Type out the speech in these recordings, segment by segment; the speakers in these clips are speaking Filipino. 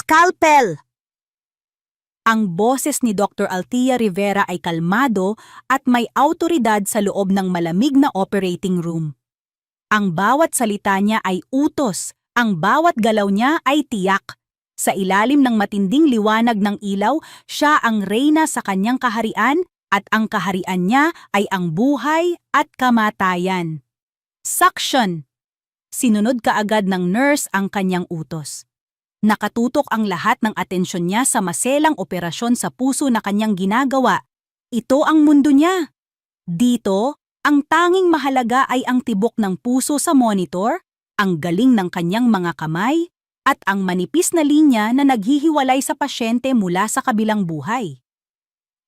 Scalpel! Ang boses ni Dr. Althea Rivera ay kalmado at may awtoridad sa loob ng malamig na operating room. Ang bawat salita niya ay utos, ang bawat galaw niya ay tiyak. Sa ilalim ng matinding liwanag ng ilaw, siya ang reyna sa kanyang kaharian at ang kaharian niya ay ang buhay at kamatayan. Suction! Sinunod kaagad ng nurse ang kanyang utos. Nakatutok ang lahat ng atensyon niya sa maselang operasyon sa puso na kanyang ginagawa. Ito ang mundo niya. Dito, ang tanging mahalaga ay ang tibok ng puso sa monitor, ang galing ng kanyang mga kamay, at ang manipis na linya na naghihiwalay sa pasyente mula sa kabilang buhay.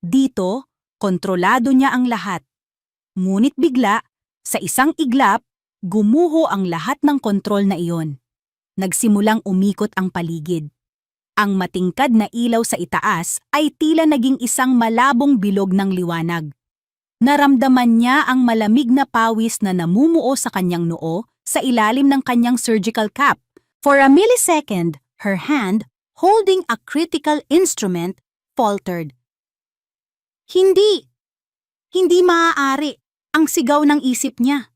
Dito, kontrolado niya ang lahat. Ngunit bigla, sa isang iglap, gumuho ang lahat ng kontrol na iyon. Nagsimulang umikot ang paligid. Ang matingkad na ilaw sa itaas ay tila naging isang malabong bilog ng liwanag. Naramdaman niya ang malamig na pawis na namumuo sa kanyang noo sa ilalim ng kanyang surgical cap. For a millisecond, her hand, holding a critical instrument, faltered. Hindi! Hindi maaari! Ang sigaw ng isip niya.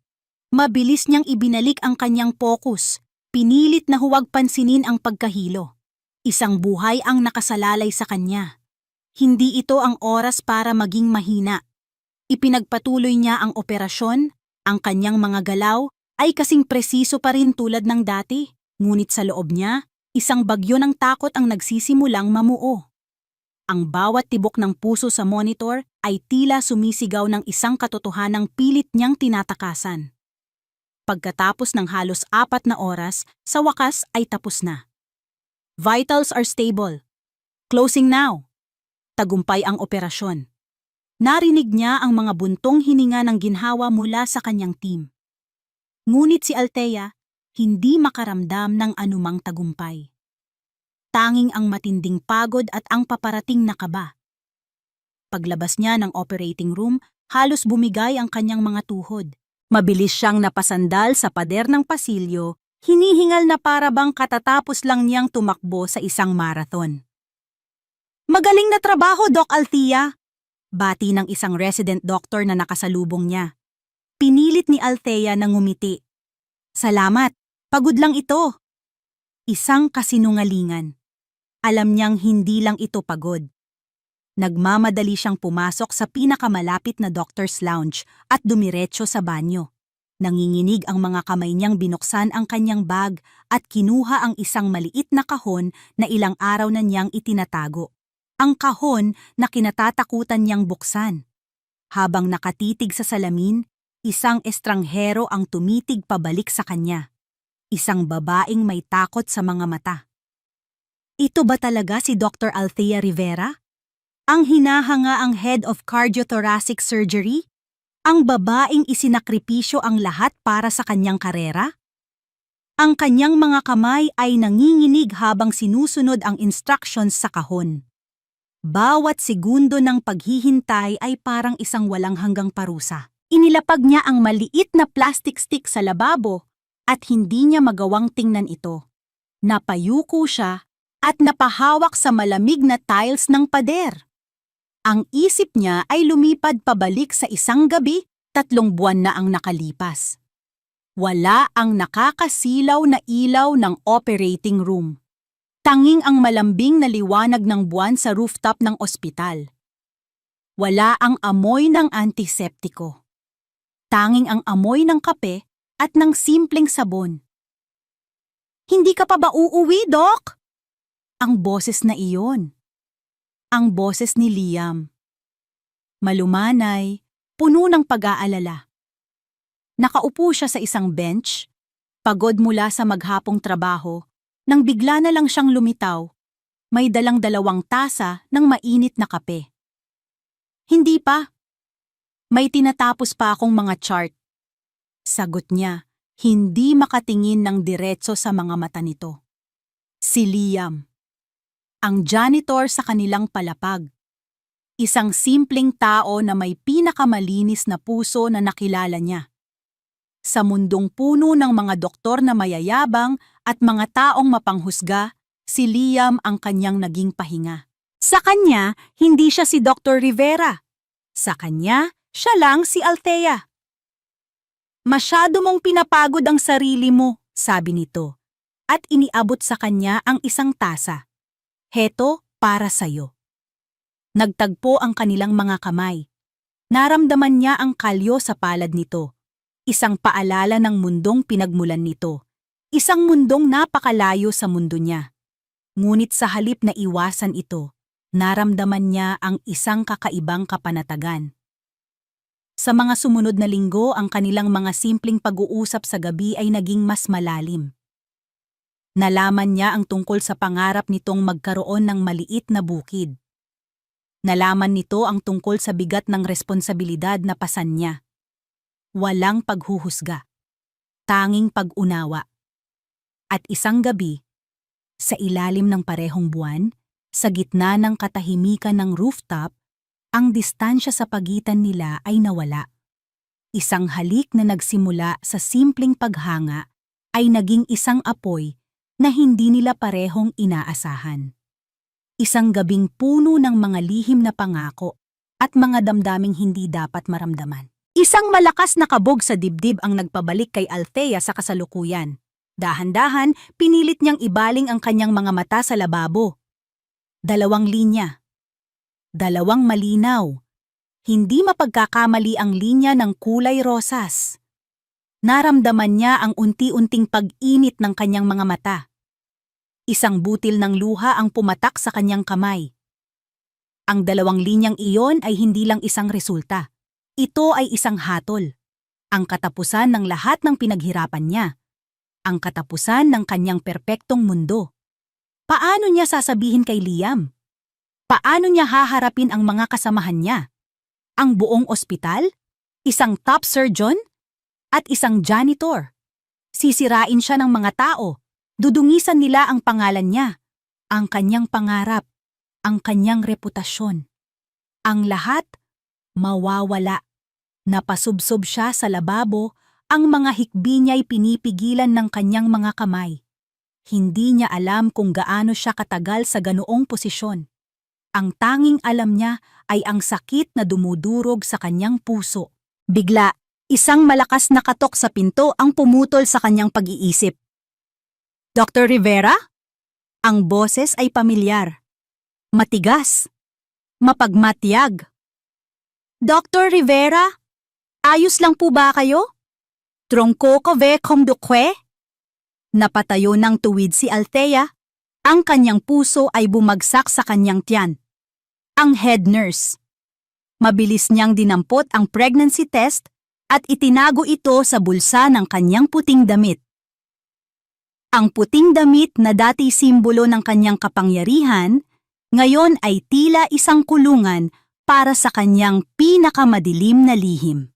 Mabilis niyang ibinalik ang kanyang focus. Pinilit na huwag pansinin ang pagkahilo. Isang buhay ang nakasalalay sa kanya. Hindi ito ang oras para maging mahina. Ipinagpatuloy niya ang operasyon, ang kanyang mga galaw ay kasing presiso pa rin tulad ng dati, ngunit sa loob niya, isang bagyo ng takot ang nagsisimulang mamuo. Ang bawat tibok ng puso sa monitor ay tila sumisigaw ng isang katotohanang pilit niyang tinatakasan. Pagkatapos ng halos 4 na oras, sa wakas ay tapos na. Vitals are stable. Closing now. Tagumpay ang operasyon. Narinig niya ang mga buntong hininga ng ginhawa mula sa kanyang team. Ngunit si Althea, hindi makaramdam ng anumang tagumpay. Tanging ang matinding pagod at ang paparating na kaba. Paglabas niya ng operating room, halos bumigay ang kanyang mga tuhod. Mabilis siyang napasandal sa pader ng pasilyo, hinihingal na para bang katatapos lang niyang tumakbo sa isang marathon. Magaling na trabaho, Doc Althea! Bati ng isang resident doctor na nakasalubong niya. Pinilit ni Althea na ngumiti. Salamat, pagod lang ito. Isang kasinungalingan. Alam niyang hindi lang ito pagod. Nagmamadali siyang pumasok sa pinakamalapit na doctor's lounge at dumiretso sa banyo. Nanginginig ang mga kamay niyang binuksan ang kanyang bag at kinuha ang isang maliit na kahon na ilang araw na niyang itinatago. Ang kahon na kinatatakutan niyang buksan. Habang nakatitig sa salamin, isang estranghero ang tumitig pabalik sa kanya. Isang babaeng may takot sa mga mata. Ito ba talaga si Dr. Althea Rivera? Ang hinahanga ang head of cardiothoracic surgery? Ang babaeng isinakripisyo ang lahat para sa kanyang karera? Ang kanyang mga kamay ay nanginginig habang sinusunod ang instructions sa kahon. Bawat segundo ng paghihintay ay parang isang walang hanggang parusa. Inilapag niya ang maliit na plastic stick sa lababo at hindi niya magawang tingnan ito. Napayuko siya at napahawak sa malamig na tiles ng pader. Ang isip niya ay lumipad pabalik sa isang gabi, 3 buwan na ang nakalipas. Wala ang nakakasilaw na ilaw ng operating room. Tanging ang malambing na liwanag ng buwan sa rooftop ng ospital. Wala ang amoy ng antiseptiko. Tanging ang amoy ng kape at ng simpleng sabon. Hindi ka pa ba uuwi, Doc? Ang boses na iyon. Ang boses ni Liam. Malumanay, puno ng pag-aalala. Nakaupo siya sa isang bench, pagod mula sa maghapong trabaho, nang bigla na lang siyang lumitaw. May dalang 2 tasa ng mainit na kape. Hindi pa. May tinatapos pa akong mga chart. Sagot niya, hindi makatingin ng diretso sa mga mata nito. Si Liam. Ang janitor sa kanilang palapag. Isang simpleng tao na may pinakamalinis na puso na nakilala niya. Sa mundong puno ng mga doktor na mayayabang at mga taong mapanghusga, Si Liam ang kanyang naging pahinga. Sa kanya, hindi siya si Dr. Rivera. Sa kanya, siya lang si Althea. Masyado mong pinapagod ang sarili mo, sabi nito, at iniabot sa kanya ang isang tasa. Heto, para sa'yo. Nagtagpo ang kanilang mga kamay. Naramdaman niya ang kalyo sa palad nito. Isang paalala ng mundong pinagmulan nito. Isang mundong napakalayo sa mundo niya. Ngunit sa halip na iwasan ito, naramdaman niya ang isang kakaibang kapanatagan. Sa mga sumunod na linggo, ang kanilang mga simpleng pag-uusap sa gabi ay naging mas malalim. Nalaman niya ang tungkol sa pangarap nitong magkaroon ng maliit na bukid. Nalaman nito ang tungkol sa bigat ng responsibilidad na pasan niya. Walang paghuhusga, tanging pag-unawa. At isang gabi, sa ilalim ng parehong buwan, sa gitna ng katahimikan ng rooftop, ang distansya sa pagitan nila ay nawala. Isang halik na nagsimula sa simpleng paghanga ay naging isang apoy na hindi nila parehong inaasahan. Isang gabing puno ng mga lihim na pangako at mga damdaming hindi dapat maramdaman. Isang malakas na kabog sa dibdib ang nagpabalik kay Althea sa kasalukuyan. Dahan-dahan, pinilit niyang ibaling ang kanyang mga mata sa lababo. 2 linya. 2 malinaw. Hindi mapagkakamali ang linya ng kulay rosas. Naramdaman niya ang unti-unting pag-init ng kanyang mga mata. Isang butil ng luha ang pumatak sa kanyang kamay. Ang 2 linyang iyon ay hindi lang isang resulta. Ito ay isang hatol. Ang katapusan ng lahat ng pinaghirapan niya. Ang katapusan ng kanyang perpektong mundo. Paano niya sasabihin kay Liam? Paano niya haharapin ang mga kasamahan niya? Ang buong ospital? Isang top surgeon? At isang janitor? Sisirain siya ng mga tao. Dudungisan nila ang pangalan niya, ang kanyang pangarap, ang kanyang reputasyon. Ang lahat, mawawala. Napasubsob siya sa lababo, ang mga hikbi niya'y pinipigilan ng kanyang mga kamay. Hindi niya alam kung gaano siya katagal sa ganoong posisyon. Ang tanging alam niya ay ang sakit na dumudurog sa kanyang puso. Bigla, isang malakas na katok sa pinto ang pumutol sa kanyang pag-iisip. Dr. Rivera? Ang boses ay pamilyar. Matigas. Mapagmatyag. Dr. Rivera? Ayos lang po ba kayo? Tronco ko ve komdukwe? Napatayo ng tuwid si Althea. Ang kanyang puso ay bumagsak sa kanyang tiyan. Ang head nurse. Mabilis niyang dinampot ang pregnancy test at itinago ito sa bulsa ng kanyang puting damit. Ang puting damit na dati simbolo ng kanyang kapangyarihan, ngayon ay tila isang kulungan para sa kanyang pinakamadilim na lihim.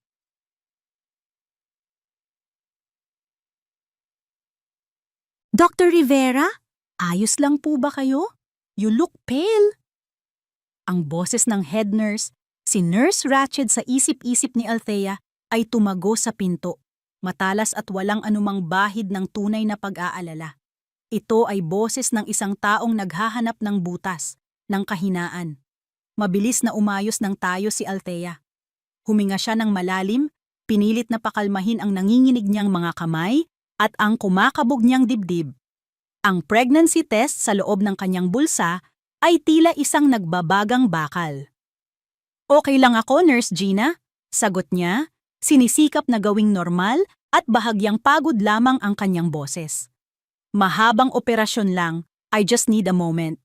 Dr. Rivera? Ayos lang po ba kayo? You look pale. Ang boses ng head nurse, si Nurse Ratched sa isip-isip ni Althea, ay tumago sa pinto. Matalas at walang anumang bahid ng tunay na pag-aalala. Ito ay boses ng isang taong naghahanap ng butas, ng kahinaan. Mabilis na umayos ng tayo si Althea. Huminga siya ng malalim, pinilit na pakalmahin ang nanginginig niyang mga kamay at ang kumakabog niyang dibdib. Ang pregnancy test sa loob ng kanyang bulsa ay tila isang nagbabagang bakal. Okay lang ako, Nurse Gina, sagot niya, sinisikap na gawing normal at bahagyang pagod lamang ang kanyang boses. Mahabang operasyon lang, I just need a moment.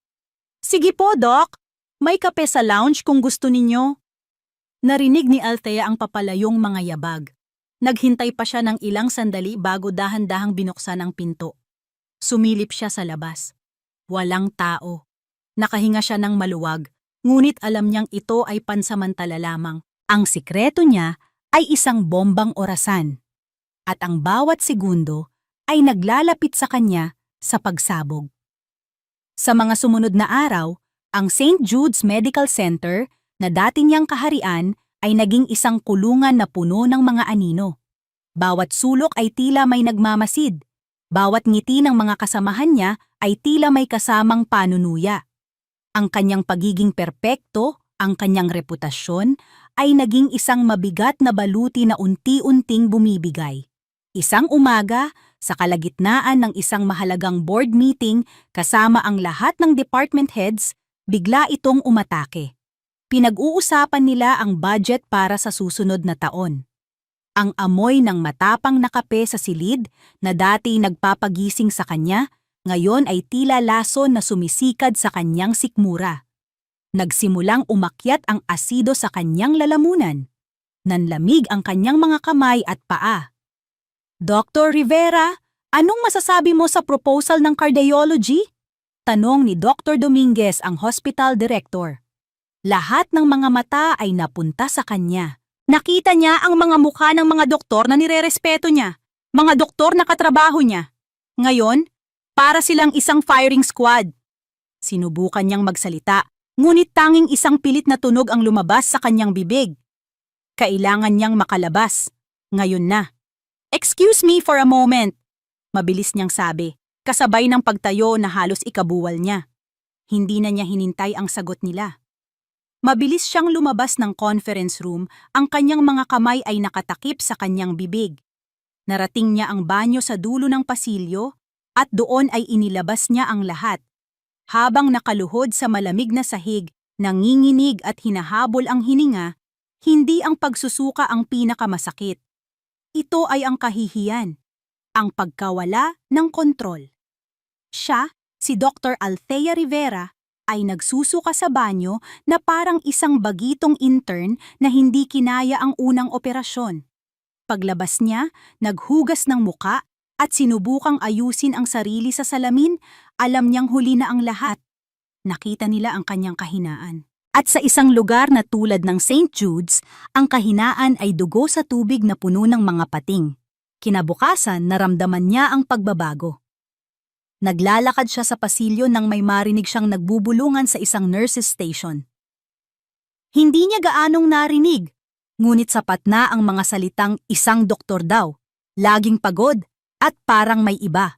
Sige po, Doc. May kape sa lounge kung gusto ninyo. Narinig ni Althea ang papalayong mga yabag. Naghintay pa siya ng ilang sandali bago dahan-dahang binuksan ang pinto. Sumilip siya sa labas. Walang tao. Nakahinga siya ng maluwag, ngunit alam niyang ito ay pansamantala lamang. Ang sikreto niya ay isang bombang orasan. At ang bawat segundo ay naglalapit sa kanya sa pagsabog. Sa mga sumunod na araw, ang St. Jude's Medical Center na dati niyang kaharian ay naging isang kulungan na puno ng mga anino. Bawat sulok ay tila may nagmamasid. Bawat ngiti ng mga kasamahan niya ay tila may kasamang panunuya. Ang kanyang pagiging perpekto, ang kanyang reputasyon, ay naging isang mabigat na baluti na unti-unting bumibigay. Isang umaga, sa kalagitnaan ng isang mahalagang board meeting kasama ang lahat ng department heads, bigla itong umatake. Pinag-uusapan nila ang budget para sa susunod na taon. Ang amoy ng matapang na kape sa silid na dati nagpapagising sa kanya, ngayon ay tila lason na sumisikad sa kanyang sikmura. Nagsimulang umakyat ang asido sa kanyang lalamunan. Nanlamig ang kanyang mga kamay at paa. Dr. Rivera, anong masasabi mo sa proposal ng cardiology? Tanong ni Dr. Dominguez ang hospital director. Lahat ng mga mata ay napunta sa kanya. Nakita niya ang mga mukha ng mga doktor na nirerespeto niya, mga doktor na katrabaho niya. Ngayon, para silang isang firing squad. Sinubukan niyang magsalita, ngunit tanging isang pilit na tunog ang lumabas sa kanyang bibig. Kailangan niyang makalabas. Ngayon na. "Excuse me for a moment," mabilis niyang sabi, kasabay ng pagtayo na halos ikabuwal niya. Hindi na niya hinintay ang sagot nila. Mabilis siyang lumabas ng conference room, ang kanyang mga kamay ay nakatakip sa kanyang bibig. Narating niya ang banyo sa dulo ng pasilyo at doon ay inilabas niya ang lahat. Habang nakaluhod sa malamig na sahig, nanginginig at hinahabol ang hininga, hindi ang pagsusuka ang pinakamasakit. Ito ay ang kahihiyan, ang pagkawala ng kontrol. Siya, si Dr. Althea Rivera, ay nagsusuka sa banyo na parang isang bagitong intern na hindi kinaya ang unang operasyon. Paglabas niya, naghugas ng muka at sinubukang ayusin ang sarili sa salamin, alam niyang huli na ang lahat. Nakita nila ang kanyang kahinaan. At sa isang lugar na tulad ng St. Jude's, ang kahinaan ay dugo sa tubig na puno ng mga pating. Kinabukasan, naramdaman niya ang pagbabago. Naglalakad siya sa pasilyo nang may marinig siyang nagbubulungan sa isang nurse's station. Hindi niya gaanong narinig, ngunit sapat na ang mga salitang isang doktor daw, laging pagod, at parang may iba.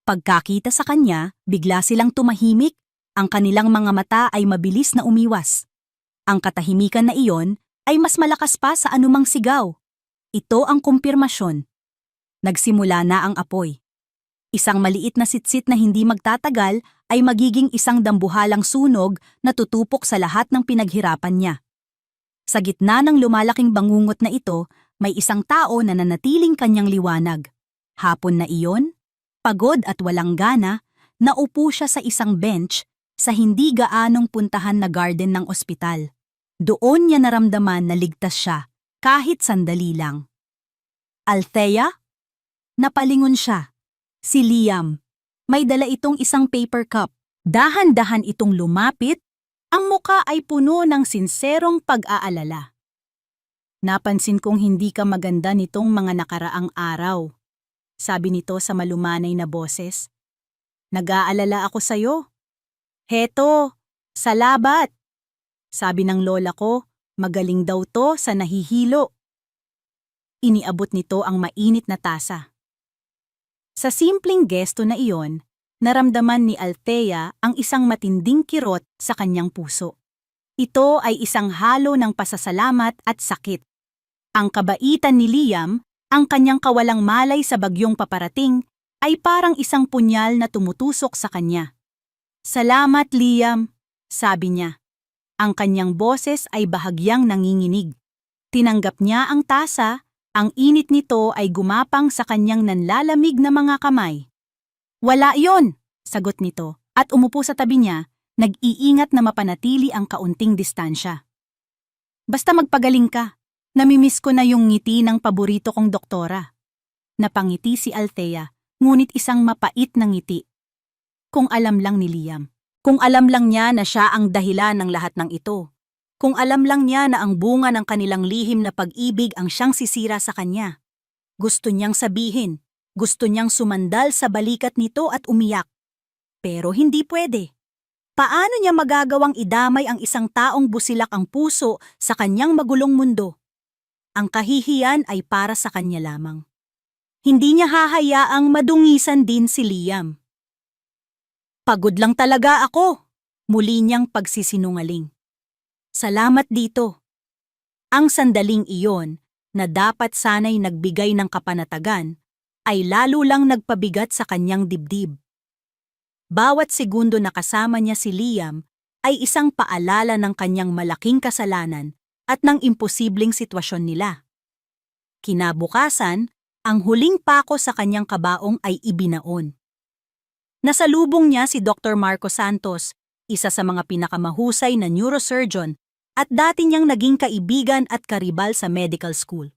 Pagkakita sa kanya, bigla silang tumahimik, ang kanilang mga mata ay mabilis na umiwas. Ang katahimikan na iyon ay mas malakas pa sa anumang sigaw. Ito ang kumpirmasyon. Nagsimula na ang apoy. Isang maliit na sitsit na hindi magtatagal ay magiging isang dambuhalang sunog na tutupok sa lahat ng pinaghirapan niya. Sa gitna ng lumalaking bangungot na ito, may isang tao na nanatiling kanyang liwanag. Hapon na iyon, pagod at walang gana, naupo siya sa isang bench sa hindi gaanong puntahan na garden ng ospital. Doon niya naramdaman na ligtas siya, kahit sandali lang. "Althea?" Napalingon siya. Si Liam. May dala itong isang paper cup. Dahan-dahan itong lumapit, ang muka ay puno ng sinserong pag-aalala. "Napansin kong hindi ka maganda nitong mga nakaraang araw," sabi nito sa malumanay na boses. "Nag-aalala ako sa'yo." "Heto, salabat," sabi ng lola ko, "magaling daw to sa nahihilo." Iniabot nito ang mainit na tasa. Sa simpleng gesto na iyon, naramdaman ni Althea ang isang matinding kirot sa kanyang puso. Ito ay isang halo ng pasasalamat at sakit. Ang kabaitan ni Liam, ang kanyang kawalang malay sa bagyong paparating, ay parang isang punyal na tumutusok sa kanya. "Salamat, Liam," sabi niya. Ang kanyang boses ay bahagyang nanginginig. Tinanggap niya ang tasa. Ang init nito ay gumapang sa kanyang nanlalamig na mga kamay. "Wala yon," sagot nito, at umupo sa tabi niya, nag-iingat na mapanatili ang kaunting distansya. "Basta magpagaling ka, namimiss ko na yung ngiti ng paborito kong doktora." Napangiti si Althea, ngunit isang mapait na ngiti. Kung alam lang ni Liam. Kung alam lang niya na siya ang dahilan ng lahat ng ito. Kung alam lang niya na ang bunga ng kanilang lihim na pag-ibig ang siyang sisira sa kanya. Gusto niyang sabihin, gusto niyang sumandal sa balikat nito at umiyak. Pero hindi pwede. Paano niya magagawang idamay ang isang taong busilak ang puso sa kanyang magulong mundo? Ang kahihiyan ay para sa kanya lamang. Hindi niya hahayaang madungisan din si Liam. Pagod lang talaga ako. Muli niyang pagsisinungaling. Salamat dito. Ang sandaling iyon, na dapat sana'y nagbigay ng kapanatagan, ay lalo lang nagpabigat sa kanyang dibdib. Bawat segundo na kasama niya si Liam ay isang paalala ng kanyang malaking kasalanan at ng imposibleng sitwasyon nila. Kinabukasan, ang huling pako sa kanyang kabaong ay ibinaon. Nasalubong niya si Dr. Marco Santos, isa sa mga pinakamahusay na neurosurgeon at dati niyang naging kaibigan at karibal sa medical school.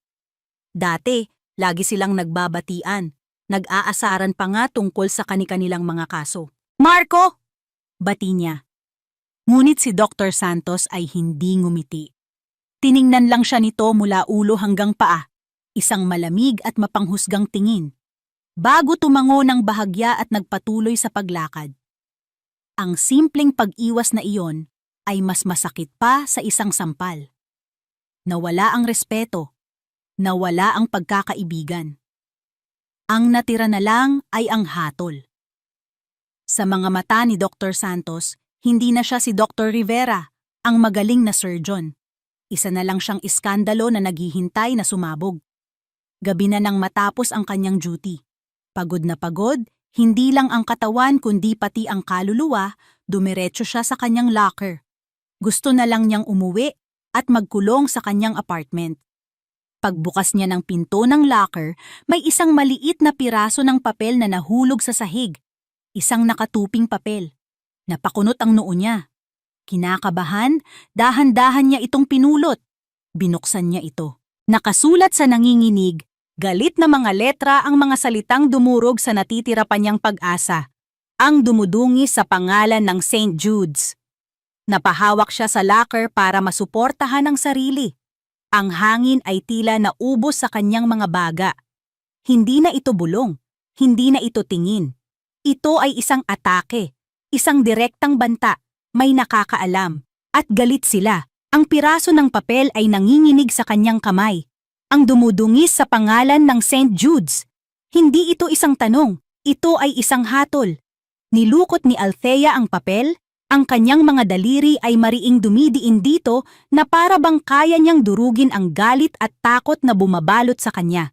Dati, lagi silang nagbabatian, nag-aasaran pa nga tungkol sa kani-kanilang mga kaso. Marco! Bati niya. Ngunit si Dr. Santos ay hindi ngumiti. Tiningnan lang siya nito mula ulo hanggang paa, isang malamig at mapanghusgang tingin, bago tumango ng bahagya at nagpatuloy sa paglakad. Ang simpleng pag-iwas na iyon ay mas masakit pa sa isang sampal. Nawala ang respeto, nawala ang pagkakaibigan. Ang natira na lang ay ang hatol. Sa mga mata ni Dr. Santos, hindi na siya si Dr. Rivera, ang magaling na surgeon. Isa na lang siyang iskandalo na naghihintay na sumabog. Gabi na nang matapos ang kanyang duty. Pagod na pagod, hindi lang ang katawan kundi pati ang kaluluwa, dumiretso siya sa kanyang locker. Gusto na lang niyang umuwi at magkulong sa kanyang apartment. Pagbukas niya ng pinto ng locker, may isang maliit na piraso ng papel na nahulog sa sahig. Isang nakatuping papel. Napakunot ang noo niya. Kinakabahan, dahan-dahan niya itong pinulot. Binuksan niya ito. Nakasulat sa nanginginig, galit na mga letra ang mga salitang dumurog sa natitira pa niyang pag-asa. Ang dumudungi sa pangalan ng St. Jude's. Napahawak siya sa locker para masuportahan ang sarili. Ang hangin ay tila naubos sa kanyang mga baga. Hindi na ito bulong, hindi na ito tingin. Ito ay isang atake, isang direktang banta, may nakakaalam. At galit sila. Ang piraso ng papel ay nanginginig sa kanyang kamay. Ang dumudungis sa pangalan ng St. Jude's. Hindi ito isang tanong, ito ay isang hatol. Nilukot ni Althea ang papel, ang kanyang mga daliri ay mariing dumidiin dito na para bang kaya niyang durugin ang galit at takot na bumabalot sa kanya.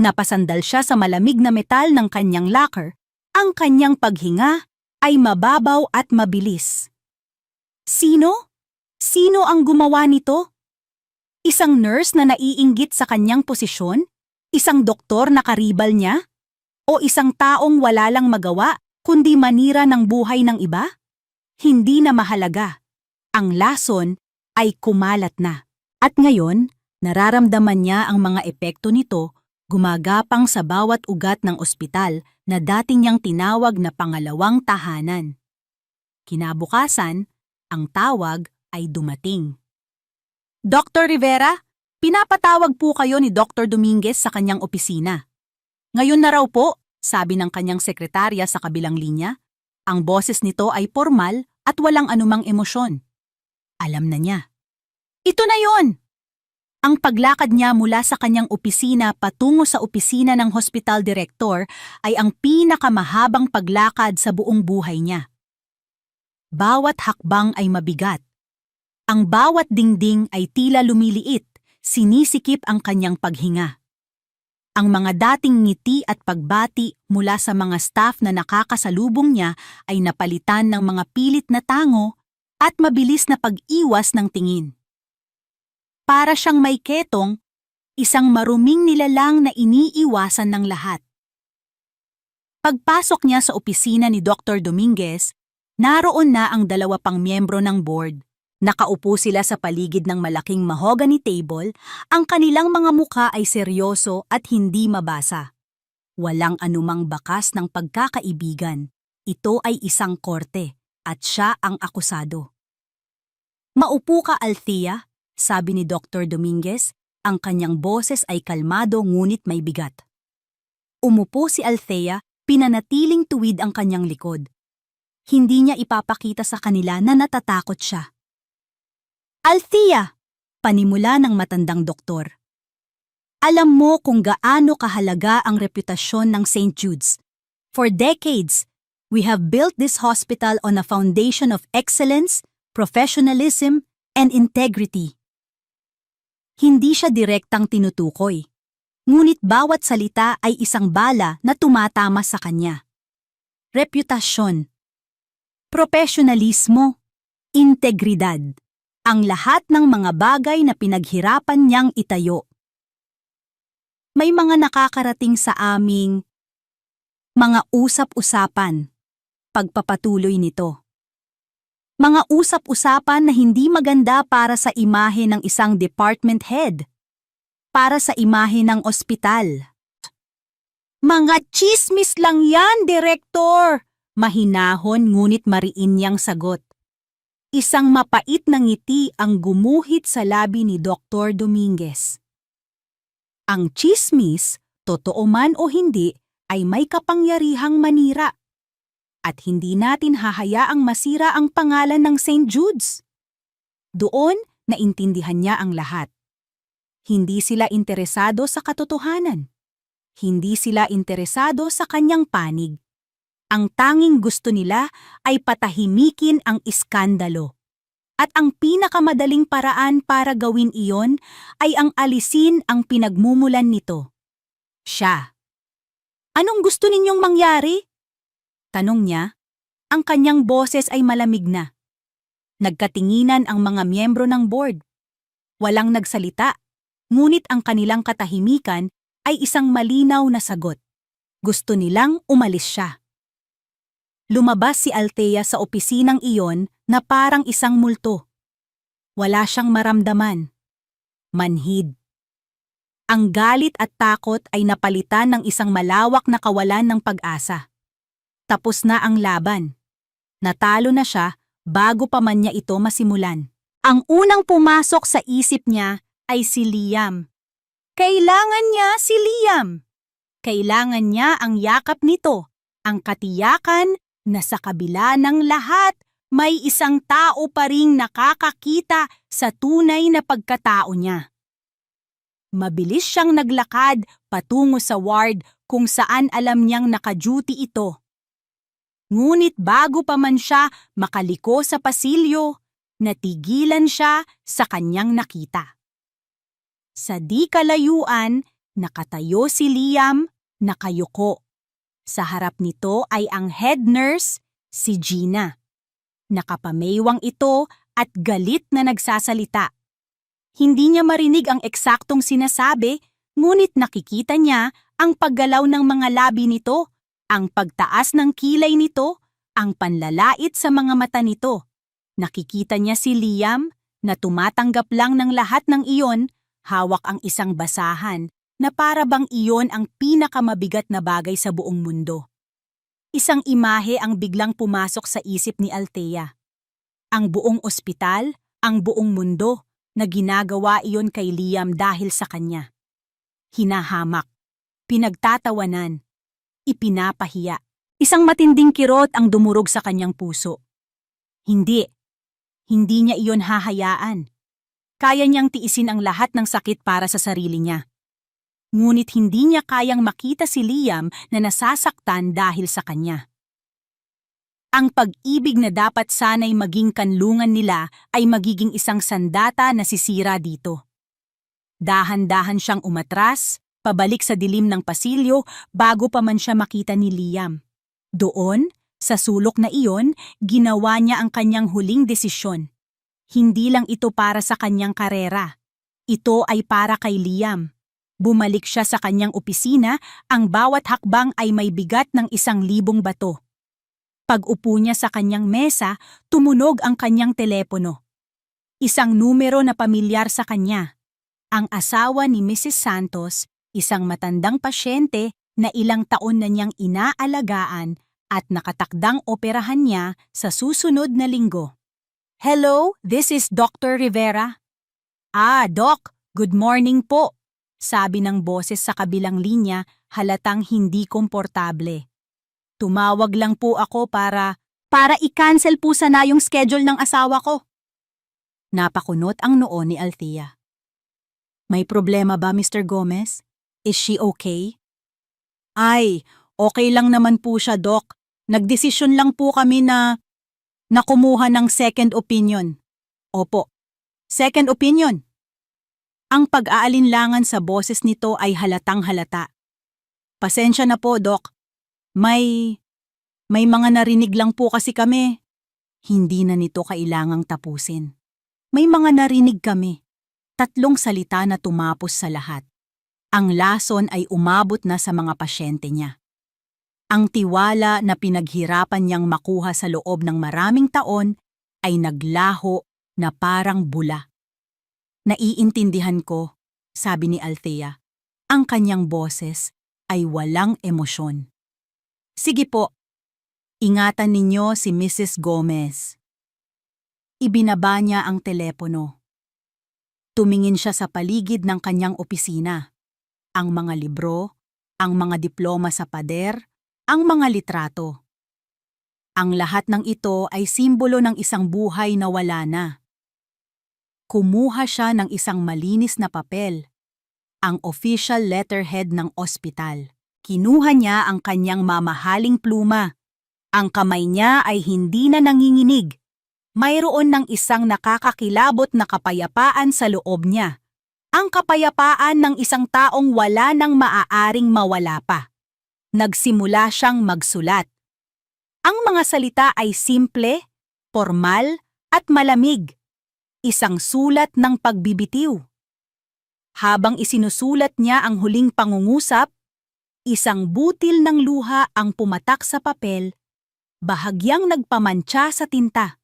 Napasandal siya sa malamig na metal ng kanyang locker. Ang kanyang paghinga ay mababaw at mabilis. Sino? Sino ang gumawa nito? Isang nurse na naiinggit sa kanyang posisyon? Isang doktor na karibal niya? O isang taong wala lang magawa kundi manira ng buhay ng iba? Hindi na mahalaga. Ang lason ay kumalat na. At ngayon, nararamdaman niya ang mga epekto nito, gumagapang sa bawat ugat ng ospital na dati niyang tinawag na pangalawang tahanan. Kinabukasan, ang tawag ay dumating. Dr. Rivera, pinapatawag po kayo ni Dr. Dominguez sa kanyang opisina. Ngayon na raw po, sabi ng kanyang sekretarya sa kabilang linya. Ang boses nito ay formal at walang anumang emosyon. Alam na niya. Ito na yon! Ang paglakad niya mula sa kanyang opisina patungo sa opisina ng hospital director ay ang pinakamahabang paglakad sa buong buhay niya. Bawat hakbang ay mabigat. Ang bawat dingding ay tila lumiliit, sinisikip ang kanyang paghinga. Ang mga dating ngiti at pagbati mula sa mga staff na nakakasalubong niya ay napalitan ng mga pilit na tango at mabilis na pag-iwas ng tingin. Para siyang may ketong, isang maruming nilalang na iniiwasan ng lahat. Pagpasok niya sa opisina ni Dr. Dominguez, naroon na ang dalawa pang miyembro ng board. Nakaupo sila sa paligid ng malaking mahogany table, ang kanilang mga mukha ay seryoso at hindi mabasa. Walang anumang bakas ng pagkakaibigan. Ito ay isang korte, at siya ang akusado. Maupo ka, Althea, sabi ni Dr. Dominguez, ang kanyang boses ay kalmado ngunit may bigat. Umupo si Althea, pinanatiling tuwid ang kanyang likod. Hindi niya ipapakita sa kanila na natatakot siya. Althea, panimula ng matandang doktor. Alam mo kung gaano kahalaga ang reputasyon ng St. Jude's. For decades, we have built this hospital on a foundation of excellence, professionalism, and integrity. Hindi siya direktang tinutukoy, ngunit bawat salita ay isang bala na tumatama sa kanya. Reputasyon, profesionalismo, integridad, ang lahat ng mga bagay na pinaghirapan niyang itayo. May mga nakakarating sa aming mga usap-usapan, pagpapatuloy nito. Mga usap-usapan na hindi maganda para sa imahe ng isang department head, para sa imahe ng ospital. Mga chismis lang yan, Direktor! Mahinahon ngunit mariin niyang sagot. Isang mapait na ngiti ang gumuhit sa labi ni Dr. Dominguez. Ang chismis, totoo man o hindi, ay may kapangyarihang manira. At hindi natin hahayaang masira ang pangalan ng St. Jude's. Doon, naintindihan niya ang lahat. Hindi sila interesado sa katotohanan. Hindi sila interesado sa kanyang panig. Ang tanging gusto nila ay patahimikin ang iskandalo. At ang pinakamadaling paraan para gawin iyon ay ang alisin ang pinagmumulan nito. Siya. Anong gusto ninyong mangyari? Tanong niya. Ang kanyang boses ay malamig na. Nagkatinginan ang mga miyembro ng board. Walang nagsalita, ngunit ang kanilang katahimikan ay isang malinaw na sagot. Gusto nilang umalis siya. Lumabas si Althea sa opisinang iyon na parang isang multo. Wala siyang maramdaman. Manhid. Ang galit at takot ay napalitan ng isang malawak na kawalan ng pag-asa. Tapos na ang laban. Natalo na siya bago pa man niya ito masimulan. Ang unang pumasok sa isip niya ay si Liam. Kailangan niya si Liam. Kailangan niya ang yakap nito, ang katiyakan na sa kabila ng lahat, may isang tao pa ring nakakakita sa tunay na pagkatao niya. Mabilis siyang naglakad patungo sa ward kung saan alam niyang naka-duty ito. Ngunit bago pa man siya makaliko sa pasilyo, natigilan siya sa kanyang nakita. Sa di kalayuan, nakatayo si Liam, nakayuko. Sa harap nito ay ang head nurse, si Gina. Nakapameywang ito at galit na nagsasalita. Hindi niya marinig ang eksaktong sinasabi, ngunit nakikita niya ang paggalaw ng mga labi nito, ang pagtaas ng kilay nito, ang panlalait sa mga mata nito. Nakikita niya si Liam na tumatanggap lang ng lahat ng iyon, hawak ang isang basahan na para bang iyon ang pinakamabigat na bagay sa buong mundo. Isang imahe ang biglang pumasok sa isip ni Althea. Ang buong ospital, ang buong mundo, na ginagawa iyon kay Liam dahil sa kanya. Hinahamak, pinagtatawanan, ipinapahiya. Isang matinding kirot ang dumurog sa kanyang puso. Hindi niya iyon hahayaan. Kaya niyang tiisin ang lahat ng sakit para sa sarili niya. Ngunit hindi niya kayang makita si Liam na nasasaktan dahil sa kanya. Ang pag-ibig na dapat sana'y maging kanlungan nila ay magiging isang sandata na sisira dito. Dahan-dahan siyang umatras, pabalik sa dilim ng pasilyo bago pa man siya makita ni Liam. Doon, sa sulok na iyon, ginawa niya ang kanyang huling desisyon. Hindi lang ito para sa kanyang karera. Ito ay para kay Liam. Bumalik siya sa kanyang opisina, ang bawat hakbang ay may bigat ng 1,000 bato. Pag-upo niya sa kanyang mesa, tumunog ang kanyang telepono. Isang numero na pamilyar sa kanya. Ang asawa ni Mrs. Santos, isang matandang pasyente na ilang taon na niyang inaalagaan at nakatakdang operahan niya sa susunod na linggo. Hello, this is Dr. Rivera. Doc, good morning po. Sabi ng boses sa kabilang linya, halatang hindi komportable. Tumawag lang po ako para i-cancel po sana yung schedule ng asawa ko. Napakunot ang noo ni Althea. May problema ba, Mr. Gomez? Is she okay? Ay, okay lang naman po siya, Doc. Nagdesisyon lang po kami na kumuha ng second opinion. Opo, second opinion. Ang pag-aalinlangan sa boses nito ay halatang halata. Pasensya na po, Doc. May mga narinig lang po kasi kami. Hindi na nito kailangang tapusin. May mga narinig kami. 3 salita na tumapos sa lahat. Ang lason ay umabot na sa mga pasyente niya. Ang tiwala na pinaghirapan niyang makuha sa loob ng maraming taon ay naglaho na parang bula. Naiintindihan ko, sabi ni Althea. Ang kanyang boses ay walang emosyon. Sige po, ingatan ninyo si Mrs. Gomez. Ibinaba niya ang telepono. Tumingin siya sa paligid ng kanyang opisina. Ang mga libro, ang mga diploma sa pader, ang mga litrato. Ang lahat ng ito ay simbolo ng isang buhay na wala na. Kumuha siya ng isang malinis na papel, ang official letterhead ng ospital. Kinuha niya ang kanyang mamahaling pluma. Ang kamay niya ay hindi na nanginginig. Mayroon ng isang nakakakilabot na kapayapaan sa loob niya. Ang kapayapaan ng isang taong wala nang maaaring mawala pa. Nagsimula siyang magsulat. Ang mga salita ay simple, formal, at malamig. Isang sulat ng pagbibitiw. Habang isinusulat niya ang huling pangungusap, isang butil ng luha ang pumatak sa papel, bahagyang nagpamantsa sa tinta.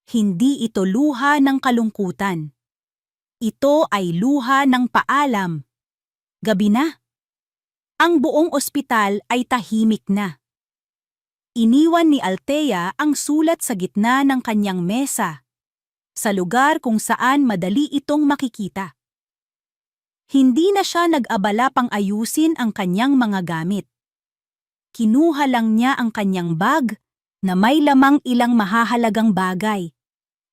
Hindi ito luha ng kalungkutan. Ito ay luha ng paalam. Gabi na. Ang buong ospital ay tahimik na. Iniwan ni Althea ang sulat sa gitna ng kanyang mesa, sa lugar kung saan madali itong makikita. Hindi na siya nag-abala pang ayusin ang kanyang mga gamit. Kinuha lang niya ang kanyang bag na may lamang ilang mahahalagang bagay.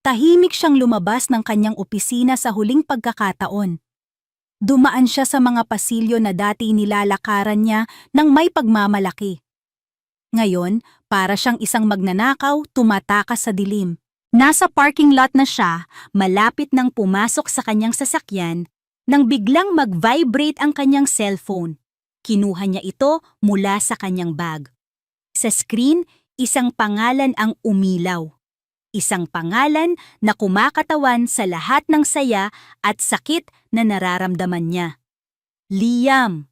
Tahimik siyang lumabas ng kanyang opisina sa huling pagkakataon. Dumaan siya sa mga pasilyo na dati nilalakaran niya ng may pagmamalaki. Ngayon, para siyang isang magnanakaw tumatakas sa dilim. Nasa parking lot na siya, malapit nang pumasok sa kanyang sasakyan, nang biglang mag-vibrate ang kanyang cellphone. Kinuha niya ito mula sa kanyang bag. Sa screen, isang pangalan ang umilaw. Isang pangalan na kumakatawan sa lahat ng saya at sakit na nararamdaman niya. Liam.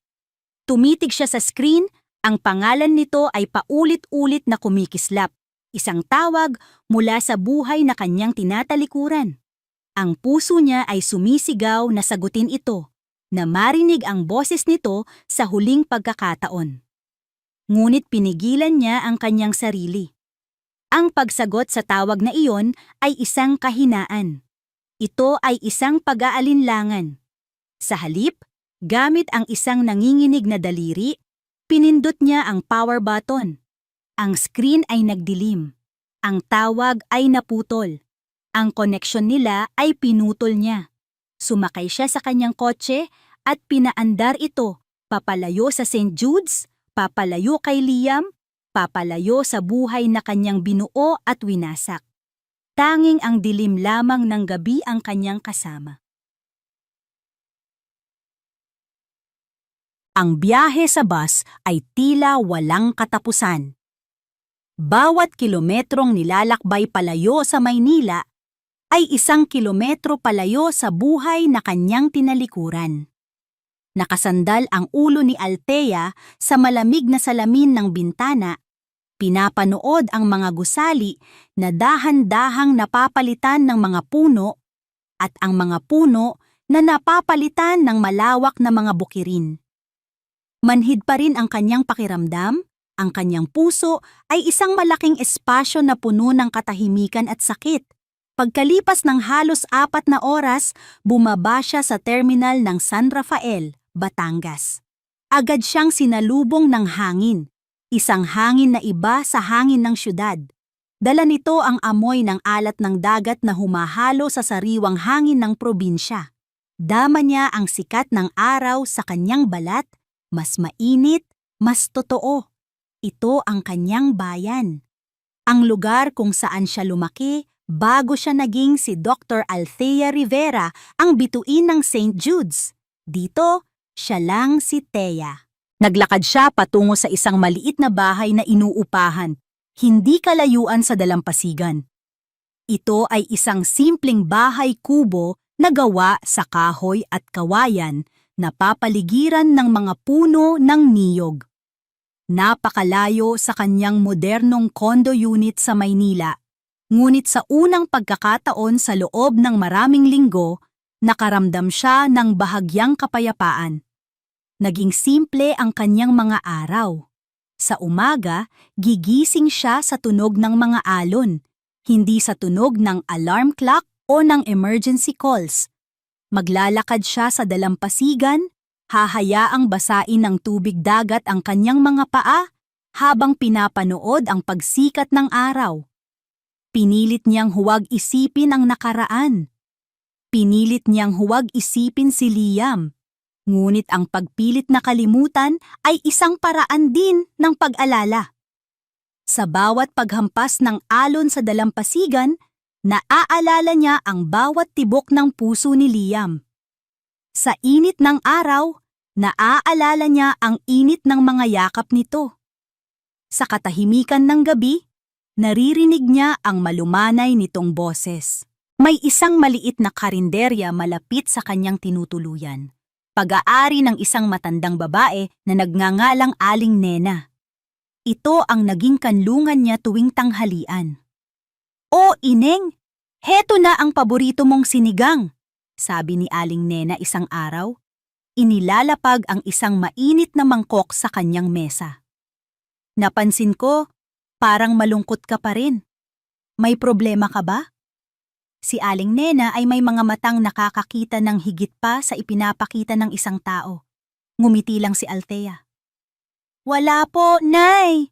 Tumitig siya sa screen, ang pangalan nito ay paulit-ulit na kumikislap. Isang tawag mula sa buhay na kanyang tinatalikuran. Ang puso niya ay sumisigaw na sagutin ito, na marinig ang boses nito sa huling pagkakataon. Ngunit pinigilan niya ang kanyang sarili. Ang pagsagot sa tawag na iyon ay isang kahinaan. Ito ay isang pag-aalinlangan. Sa halip, gamit ang isang nanginginig na daliri, pinindot niya ang power button. Ang screen ay nagdilim. Ang tawag ay naputol. Ang koneksyon nila ay pinutol niya. Sumakay siya sa kanyang kotse at pinaandar ito, papalayo sa St. Jude's, papalayo kay Liam, papalayo sa buhay na kanyang binuo at winasak. Tanging ang dilim lamang ng gabi ang kanyang kasama. Ang biyahe sa bus ay tila walang katapusan. Bawat kilometrong nilalakbay palayo sa Maynila ay 1 kilometro palayo sa buhay na kanyang tinalikuran. Nakasandal ang ulo ni Althea sa malamig na salamin ng bintana, pinapanood ang mga gusali na dahan-dahang napapalitan ng mga puno at ang mga puno na napapalitan ng malawak na mga bukirin. Manhid pa rin ang kanyang pakiramdam. Ang kanyang puso ay isang malaking espasyo na puno ng katahimikan at sakit. Pagkalipas ng halos 4 na oras, bumaba siya sa terminal ng San Rafael, Batangas. Agad siyang sinalubong ng hangin. Isang hangin na iba sa hangin ng syudad. Dala nito ang amoy ng alat ng dagat na humahalo sa sariwang hangin ng probinsya. Dama niya ang sikat ng araw sa kanyang balat, mas mainit, mas totoo. Ito ang kanyang bayan. Ang lugar kung saan siya lumaki bago siya naging si Dr. Althea Rivera, ang bituin ng St. Jude's. Dito, siya lang si Thea. Naglakad siya patungo sa isang maliit na bahay na inuupahan, hindi kalayuan sa dalampasigan. Ito ay isang simpleng bahay kubo na gawa sa kahoy at kawayan na papaligiran ng mga puno ng niyog. Napakalayo sa kanyang modernong condo unit sa Maynila, ngunit sa unang pagkakataon sa loob ng maraming linggo, nakaramdam siya ng bahagyang kapayapaan. Naging simple ang kanyang mga araw. Sa umaga, gigising siya sa tunog ng mga alon, hindi sa tunog ng alarm clock o ng emergency calls. Maglalakad siya sa dalampasigan, hahayaang basain ng tubig dagat ang kanyang mga paa habang pinapanood ang pagsikat ng araw. Pinilit niyang huwag isipin ang nakaraan. Pinilit niyang huwag isipin si Liam. Ngunit ang pagpilit na kalimutan ay isang paraan din ng pag-alala. Sa bawat paghampas ng alon sa dalampasigan, naaalala niya ang bawat tibok ng puso ni Liam. Sa init ng araw, naaalala niya ang init ng mga yakap nito. Sa katahimikan ng gabi, naririnig niya ang malumanay nitong boses. May isang maliit na karinderya malapit sa kanyang tinutuluyan. Pag-aari ng isang matandang babae na nagngangalang Aling Nena. Ito ang naging kanlungan niya tuwing tanghalian. "O Ineng, heto na ang paborito mong sinigang," sabi ni Aling Nena isang araw. Inilalapag ang isang mainit na mangkok sa kanyang mesa. "Napansin ko, parang malungkot ka pa rin. May problema ka ba?" Si Aling Nena ay may mga matang nakakakita ng higit pa sa ipinapakita ng isang tao. Ngumiti lang si Althea. "Wala po, Nay.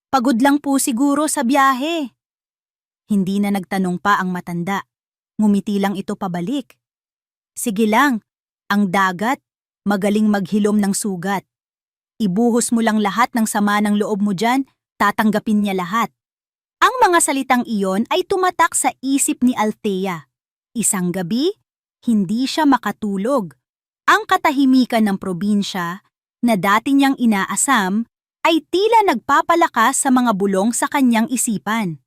Pagod lang po siguro sa biyahe." Hindi na nagtanong pa ang matanda. Ngumiti lang ito pabalik. "Sige lang, ang dagat, magaling maghilom ng sugat. Ibuhos mo lang lahat ng sama ng loob mo dyan, tatanggapin niya lahat." Ang mga salitang iyon ay tumatak sa isip ni Althea. Isang gabi, hindi siya makatulog. Ang katahimikan ng probinsya, na dati niyang inaasam, ay tila nagpapalakas sa mga bulong sa kanyang isipan.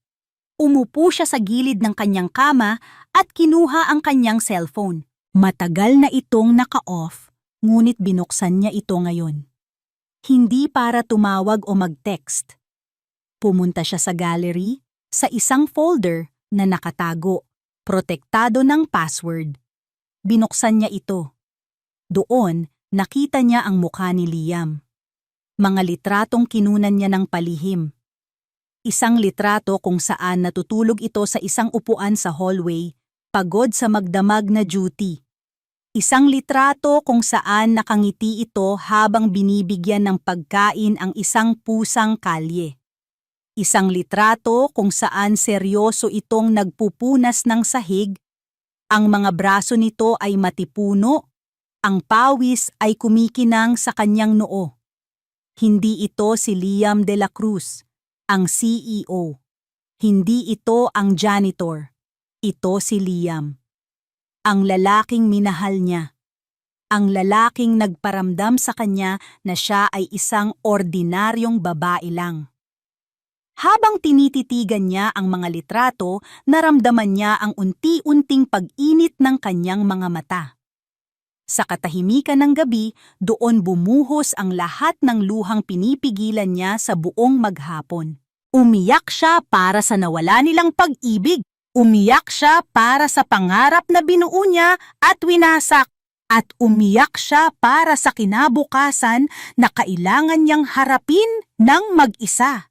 Umupo siya sa gilid ng kanyang kama at kinuha ang kanyang cellphone. Matagal na itong naka-off, ngunit binuksan niya ito ngayon. Hindi para tumawag o mag-text. Pumunta siya sa gallery, sa isang folder na nakatago, protektado ng password. Binuksan niya ito. Doon, nakita niya ang mukha ni Liam. Mga litratong kinunan niya ng palihim. Isang litrato kung saan natutulog ito sa isang upuan sa hallway, pagod sa magdamag na duty. Isang litrato kung saan nakangiti ito habang binibigyan ng pagkain ang isang pusang kalye. Isang litrato kung saan seryoso itong nagpupunas ng sahig, ang mga braso nito ay matipuno, ang pawis ay kumikinang sa kanyang noo. Hindi ito si Liam de la Cruz, ang CEO. Hindi ito ang janitor. Ito si Liam. Ang lalaking minahal niya. Ang lalaking nagparamdam sa kanya na siya ay isang ordinaryong babae lang. Habang tinititigan niya ang mga litrato, naramdaman niya ang unti-unting pag-init ng kanyang mga mata. Sa katahimikan ng gabi, doon bumuhos ang lahat ng luhang pinipigilan niya sa buong maghapon. Umiyak siya para sa nawala nilang pag-ibig. Umiyak siya para sa pangarap na binuo niya at winasak. At umiyak siya para sa kinabukasan na kailangan niyang harapin ng mag-isa.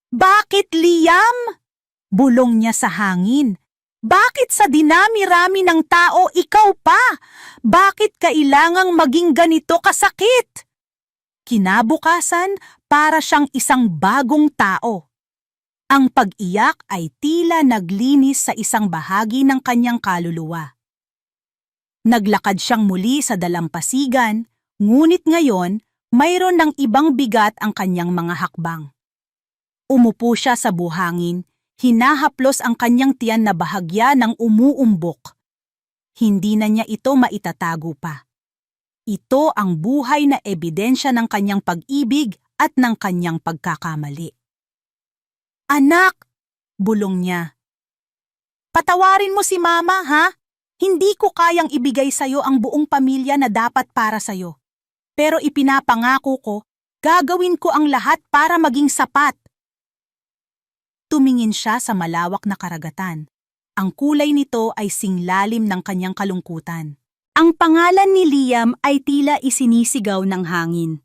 "Bakit, Liam?" bulong niya sa hangin. "Bakit sa dinami-rami ng tao ikaw pa? Bakit kailangang maging ganito kasakit?" Kinabukasan, para siyang isang bagong tao. Ang pag-iyak ay tila naglinis sa isang bahagi ng kanyang kaluluwa. Naglakad siyang muli sa dalampasigan, ngunit ngayon, mayroon ng ibang bigat ang kanyang mga hakbang. Umupo siya sa buhangin, hinahaplos ang kanyang tiyan na bahagya ng umuumbok. Hindi na niya ito maitatago pa. Ito ang buhay na ebidensya ng kanyang pag-ibig at ng kanyang pagkakamali. "Anak!" bulong niya. "Patawarin mo si Mama, ha? Hindi ko kayang ibigay sa'yo ang buong pamilya na dapat para sa'yo. Pero ipinapangako ko, gagawin ko ang lahat para maging sapat." Tumingin siya sa malawak na karagatan. Ang kulay nito ay singlalim ng kanyang kalungkutan. Ang pangalan ni Liam ay tila isinisigaw ng hangin.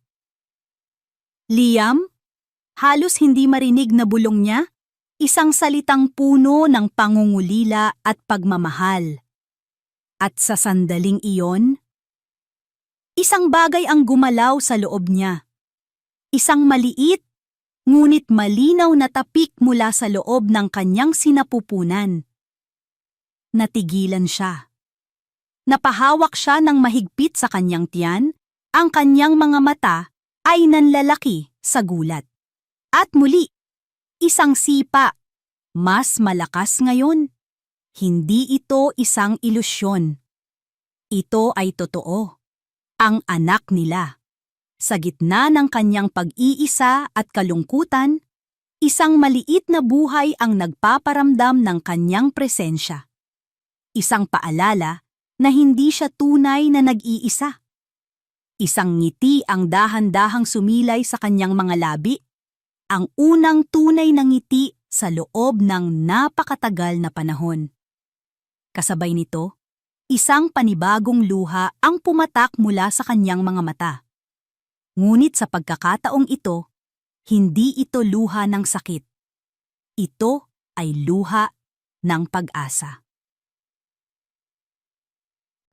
"Liam?" Halos hindi marinig na bulong niya. Isang salitang puno ng pangungulila at pagmamahal. At sa sandaling iyon, isang bagay ang gumalaw sa loob niya. Isang maliit, ngunit malinaw na tapik mula sa loob ng kanyang sinapupunan. Natigilan siya. Napahawak siya ng mahigpit sa kanyang tiyan, ang kanyang mga mata ay nanlalaki sa gulat. At muli, isang sipa, mas malakas ngayon. Hindi ito isang ilusyon. Ito ay totoo. Ang anak nila. Sa gitna ng kanyang pag-iisa at kalungkutan, isang maliit na buhay ang nagpaparamdam ng kanyang presensya. Isang paalala na hindi siya tunay na nag-iisa. Isang ngiti ang dahan-dahang sumilay sa kanyang mga labi, ang unang tunay na ngiti sa loob ng napakatagal na panahon. Kasabay nito, isang panibagong luha ang pumatak mula sa kanyang mga mata. Ngunit sa pagkakataong ito, hindi ito luha ng sakit. Ito ay luha ng pag-asa.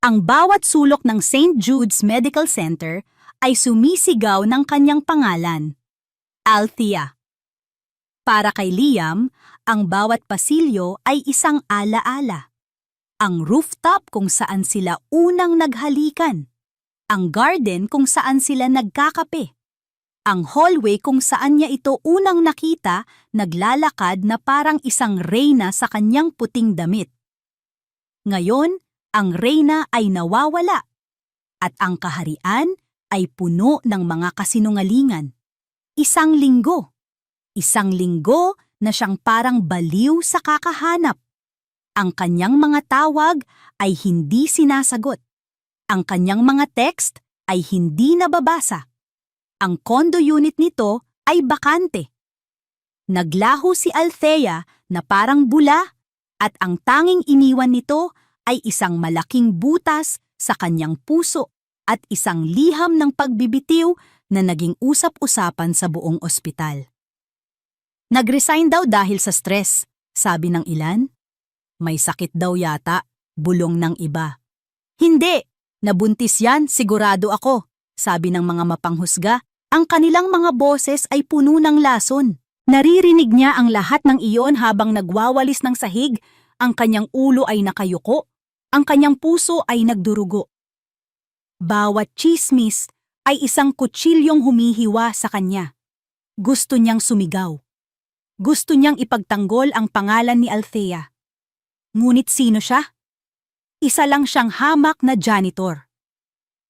Ang bawat sulok ng St. Jude's Medical Center ay sumisigaw ng kanyang pangalan, Althea. Para kay Liam, ang bawat pasilyo ay isang alaala. Ang rooftop kung saan sila unang naghalikan. Ang garden kung saan sila nagkakape. Ang hallway kung saan niya ito unang nakita naglalakad na parang isang reyna sa kanyang puting damit. Ngayon, ang reyna ay nawawala at ang kaharian ay puno ng mga kasinungalingan. Isang linggo na siyang parang baliw sa kakahanap. Ang kanyang mga tawag ay hindi sinasagot. Ang kanyang mga text ay hindi nababasa. Ang condo unit nito ay bakante. Naglaho si Althea na parang bula at ang tanging iniwan nito ay isang malaking butas sa kanyang puso at isang liham ng pagbibitiw na naging usap-usapan sa buong ospital. Nag-resign daw dahil sa stress, sabi ng ilan. May sakit daw yata, bulong ng iba. Hindi, nabuntis yan, sigurado ako, sabi ng mga mapanghusga. Ang kanilang mga boses ay puno ng lason. Naririnig niya ang lahat ng iyon habang nagwawalis ng sahig, ang kanyang ulo ay nakayuko, ang kanyang puso ay nagdurugo. Bawat chismis ay isang kutsilyong humihiwa sa kanya. Gusto niyang sumigaw. Gusto niyang ipagtanggol ang pangalan ni Althea. Ngunit sino siya? Isa lang siyang hamak na janitor.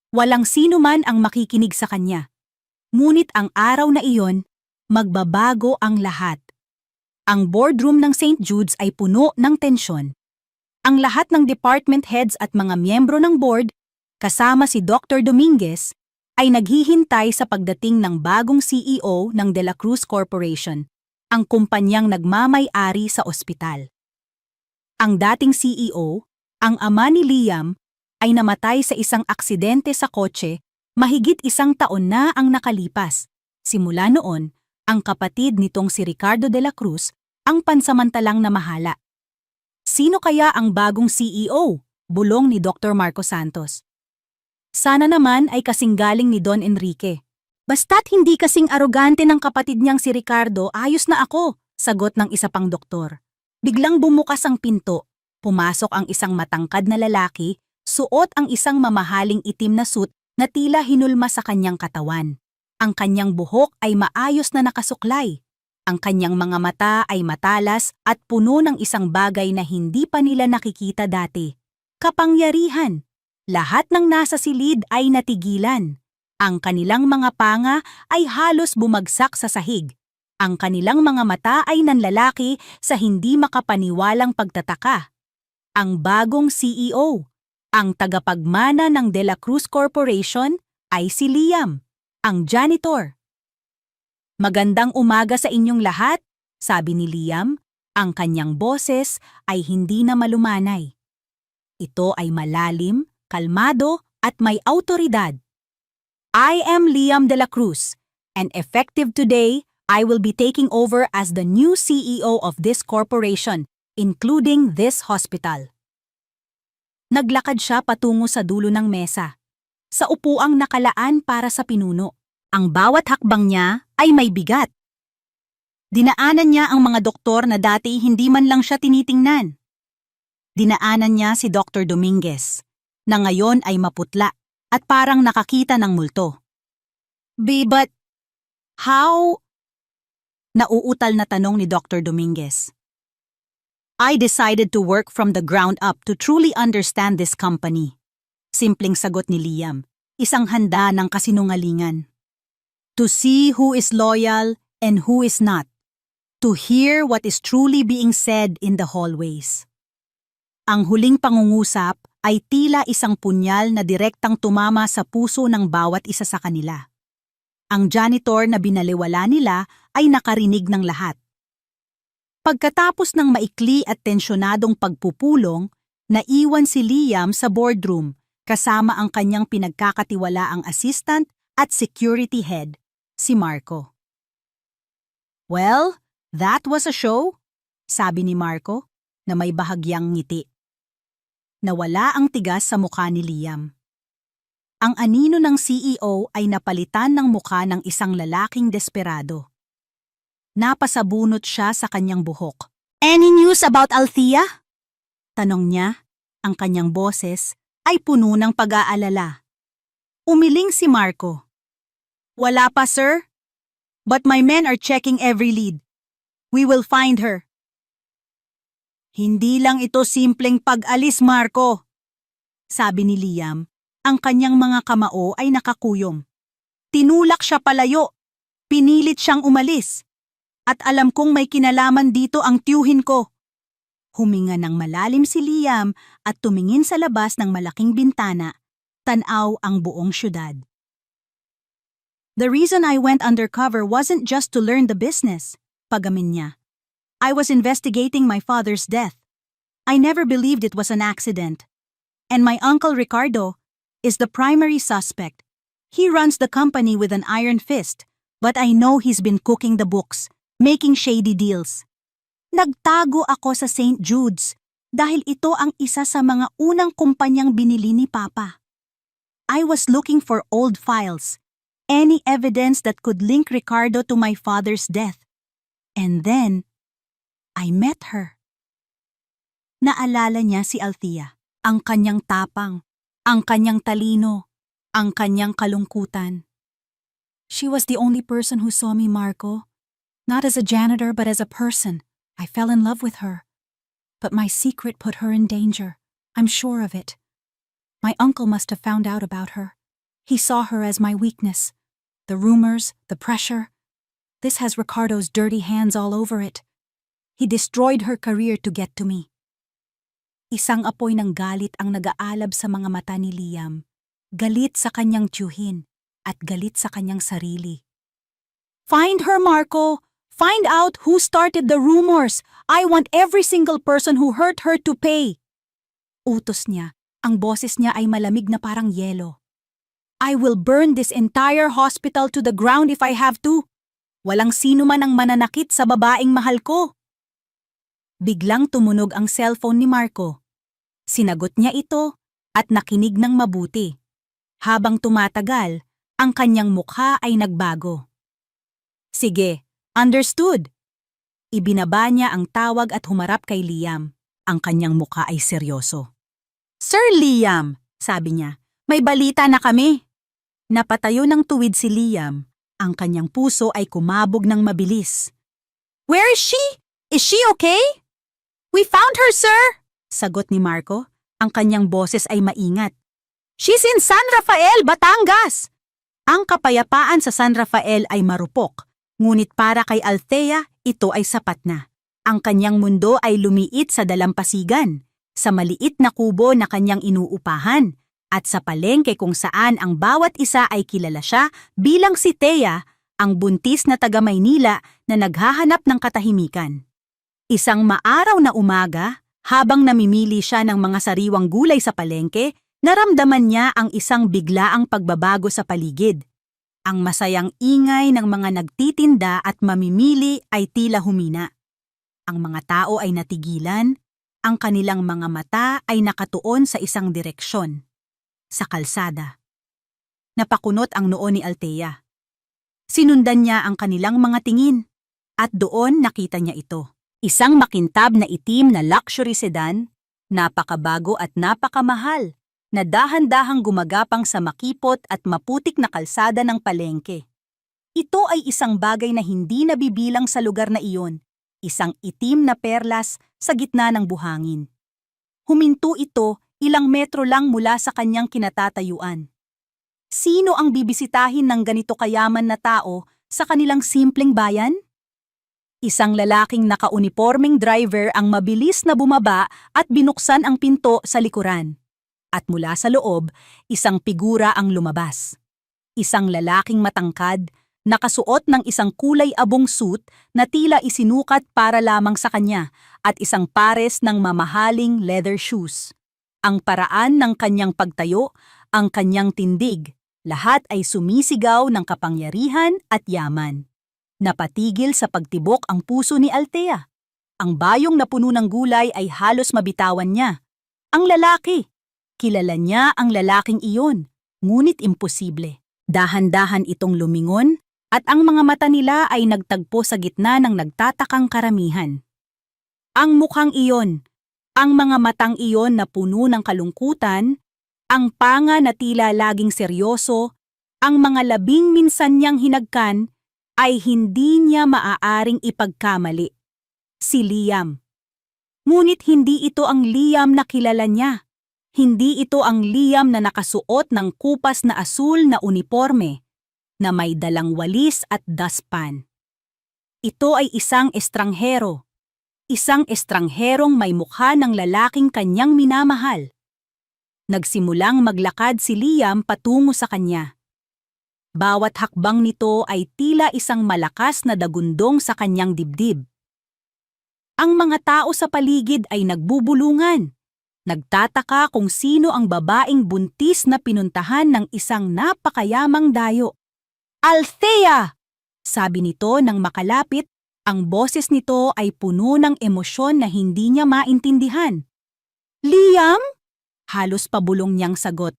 Walang sino man ang makikinig sa kanya. Ngunit ang araw na iyon, magbabago ang lahat. Ang boardroom ng St. Jude's ay puno ng tensyon. Ang lahat ng department heads at mga miyembro ng board, kasama si Dr. Dominguez, ay naghihintay sa pagdating ng bagong CEO ng De La Cruz Corporation, ang kumpanyang nagmamay-ari sa ospital. Ang dating CEO, ang ama ni Liam, ay namatay sa isang aksidente sa kotse mahigit 1 taon na ang nakalipas. Simula noon, ang kapatid nitong si Ricardo de la Cruz ang pansamantalang namahala. Sino kaya ang bagong CEO? Bulong ni Dr. Marco Santos. Sana naman ay kasing galing ni Don Enrique. Basta't hindi kasing arogante ng kapatid niyang si Ricardo, ayos na ako, sagot ng isa pang doktor. Biglang bumukas ang pinto. Pumasok ang isang matangkad na lalaki Suot ang isang mamahaling itim na suit na tila hinulma sa kanyang katawan. Ang kanyang buhok ay maayos na nakasuklay. Ang kanyang mga mata ay matalas at puno ng isang bagay na hindi pa nila nakikita dati. Kapangyarihan. Lahat ng nasa silid ay natigilan. Ang kanilang mga panga ay halos bumagsak sa sahig. Ang kanilang mga mata ay nanlalaki sa hindi makapaniwalang pagtataka. Ang bagong CEO, ang tagapagmana ng De La Cruz Corporation, ay si Liam, ang janitor. Magandang umaga sa inyong lahat, sabi ni Liam. Ang kanyang boses ay hindi na malumanay. Ito ay malalim, kalmado at may awtoridad. I am Liam De La Cruz, and effective today, I will be taking over as the new CEO of this corporation, including this hospital. Naglakad siya patungo sa dulo ng mesa, sa upuang nakalaan para sa pinuno. Ang bawat hakbang niya ay may bigat. Dinaanan niya ang mga doktor na dati hindi man lang siya tinitingnan. Dinaanan niya si Dr. Dominguez, na ngayon ay maputla at parang nakakita ng multo. But how? Nauutal na tanong ni Dr. Dominguez. I decided to work from the ground up to truly understand this company. Simpleng sagot ni Liam, isang handa ng kasinungalingan. To see who is loyal and who is not. To hear what is truly being said in the hallways. Ang huling pangungusap ay tila isang punyal na direktang tumama sa puso ng bawat isa sa kanila. Ang janitor na binaliwala nila ay nakarinig ng lahat. Pagkatapos ng maikli at tensyonadong pagpupulong, naiwan si Liam sa boardroom kasama ang kanyang pinagkakatiwalaang assistant at security head, si Marco. Well, that was a show, sabi ni Marco na may bahagyang ngiti. Nawala ang tigas sa mukha ni Liam. Ang anino ng CEO ay napalitan ng mukha ng isang lalaking desperado. Napasabunot siya sa kanyang buhok. Any news about Althea? Tanong niya, ang kanyang boses ay puno ng pag-aalala. Umiling si Marco. Wala pa, sir. But my men are checking every lead. We will find her. Hindi lang ito simpleng pag-alis, Marco. Sabi ni Liam, ang kanyang mga kamao ay nakakuyom. Tinulak siya palayo. Pinilit siyang umalis. At alam kong may kinalaman dito ang tiyuhin ko. Huminga ng malalim si Liam at tumingin sa labas ng malaking bintana. Tanaw ang buong syudad. The reason I went undercover wasn't just to learn the business, pagamin niya. I was investigating my father's death. I never believed it was an accident. And my uncle Ricardo is the primary suspect. He runs the company with an iron fist, but I know he's been cooking the books, making shady deals. Nagtago ako sa St. Jude's dahil ito ang isa sa mga unang kumpanyang binili ni Papa. I was looking for old files, any evidence that could link Ricardo to my father's death. And then, I met her. Naalala niya si Althea, ang kanyang tapang, ang kanyang talino, ang kanyang kalungkutan. She was the only person who saw me, Marco. Not as a janitor but as a person. I fell in love with her. But my secret put her in danger. I'm sure of it. My uncle must have found out about her. He saw her as my weakness. The rumors, the pressure. This has Ricardo's dirty hands all over it. He destroyed her career to get to me. Isang apoy ng galit ang nag-aalab sa mga mata ni Liam. Galit sa kanyang tiyuhin at galit sa kanyang sarili. Find her, Marco! Find out who started the rumors! I want every single person who hurt her to pay! Utos niya, ang boses niya ay malamig na parang yelo. I will burn this entire hospital to the ground if I have to. Walang sino man ang mananakit sa babaeng mahal ko. Biglang tumunog ang cellphone ni Marco. Sinagot niya ito at nakinig ng mabuti. Habang tumatagal, ang kanyang mukha ay nagbago. Sige, understood. Ibinaba niya ang tawag at humarap kay Liam. Ang kanyang mukha ay seryoso. Sir Liam, sabi niya, may balita na kami. Napatayo ng tuwid si Liam. Ang kanyang puso ay kumabog ng mabilis. Where is she? Is she okay? We found her, sir! Sagot ni Marco. Ang kanyang boses ay maingat. She's in San Rafael, Batangas! Ang kapayapaan sa San Rafael ay marupok, ngunit para kay Althea, ito ay sapat na. Ang kanyang mundo ay lumiit sa dalampasigan, sa maliit na kubo na kanyang inuupahan, at sa palengke kung saan ang bawat isa ay kilala siya bilang si Thea, ang buntis na taga Maynila na naghahanap ng katahimikan. Isang maaraw na umaga, habang namimili siya ng mga sariwang gulay sa palengke, naramdaman niya ang isang biglaang pagbabago sa paligid. Ang masayang ingay ng mga nagtitinda at mamimili ay tila humina. Ang mga tao ay natigilan, ang kanilang mga mata ay nakatuon sa isang direksyon. Sa kalsada. Napakunot ang noo ni Althea. Sinundan niya ang kanilang mga tingin, at doon nakita niya ito. Isang makintab na itim na luxury sedan, napakabago at napakamahal, na dahan-dahang gumagapang sa makipot at maputik na kalsada ng palengke. Ito ay isang bagay na hindi nabibilang sa lugar na iyon, isang itim na perlas sa gitna ng buhangin. Huminto ito ilang metro lang mula sa kanyang kinatatayuan. Sino ang bibisitahin ng ganito kayaman na tao sa kanilang simpleng bayan? Isang lalaking nakaunipormeng driver ang mabilis na bumaba at binuksan ang pinto sa likuran. At mula sa loob, isang figura ang lumabas. Isang lalaking matangkad, nakasuot ng isang kulay abong suit na tila isinukat para lamang sa kanya at isang pares ng mamahaling leather shoes. Ang paraan ng kanyang pagtayo, ang kanyang tindig, lahat ay sumisigaw ng kapangyarihan at yaman. Napatigil sa pagtibok ang puso ni Althea. Ang bayong na puno ng gulay ay halos mabitawan niya. Ang lalaki. Kilala niya ang lalaking iyon, ngunit imposible. Dahan-dahan itong lumingon at ang mga mata nila ay nagtagpo sa gitna ng nagtatakang karamihan. Ang mukhang iyon, ang mga matang iyon na puno ng kalungkutan, ang panga na tila laging seryoso, ang mga labing minsan niyang hinagkan, ay hindi niya maaaring ipagkamali. Si Liam. Ngunit hindi ito ang Liam na kilala niya. Hindi ito ang Liam na nakasuot ng kupas na asul na uniforme, na may dalang walis at dustpan. Ito ay isang estranghero. Isang estrangherong may mukha ng lalaking kanyang minamahal. Nagsimulang maglakad si Liam patungo sa kanya. Bawat hakbang nito ay tila isang malakas na dagundong sa kanyang dibdib. Ang mga tao sa paligid ay nagbubulungan. Nagtataka kung sino ang babaeng buntis na pinuntahan ng isang napakayamang dayo. Althea! Sabi nito nang makalapit. Ang boses nito ay puno ng emosyon na hindi niya maintindihan. Liam? Halos pabulong niyang sagot.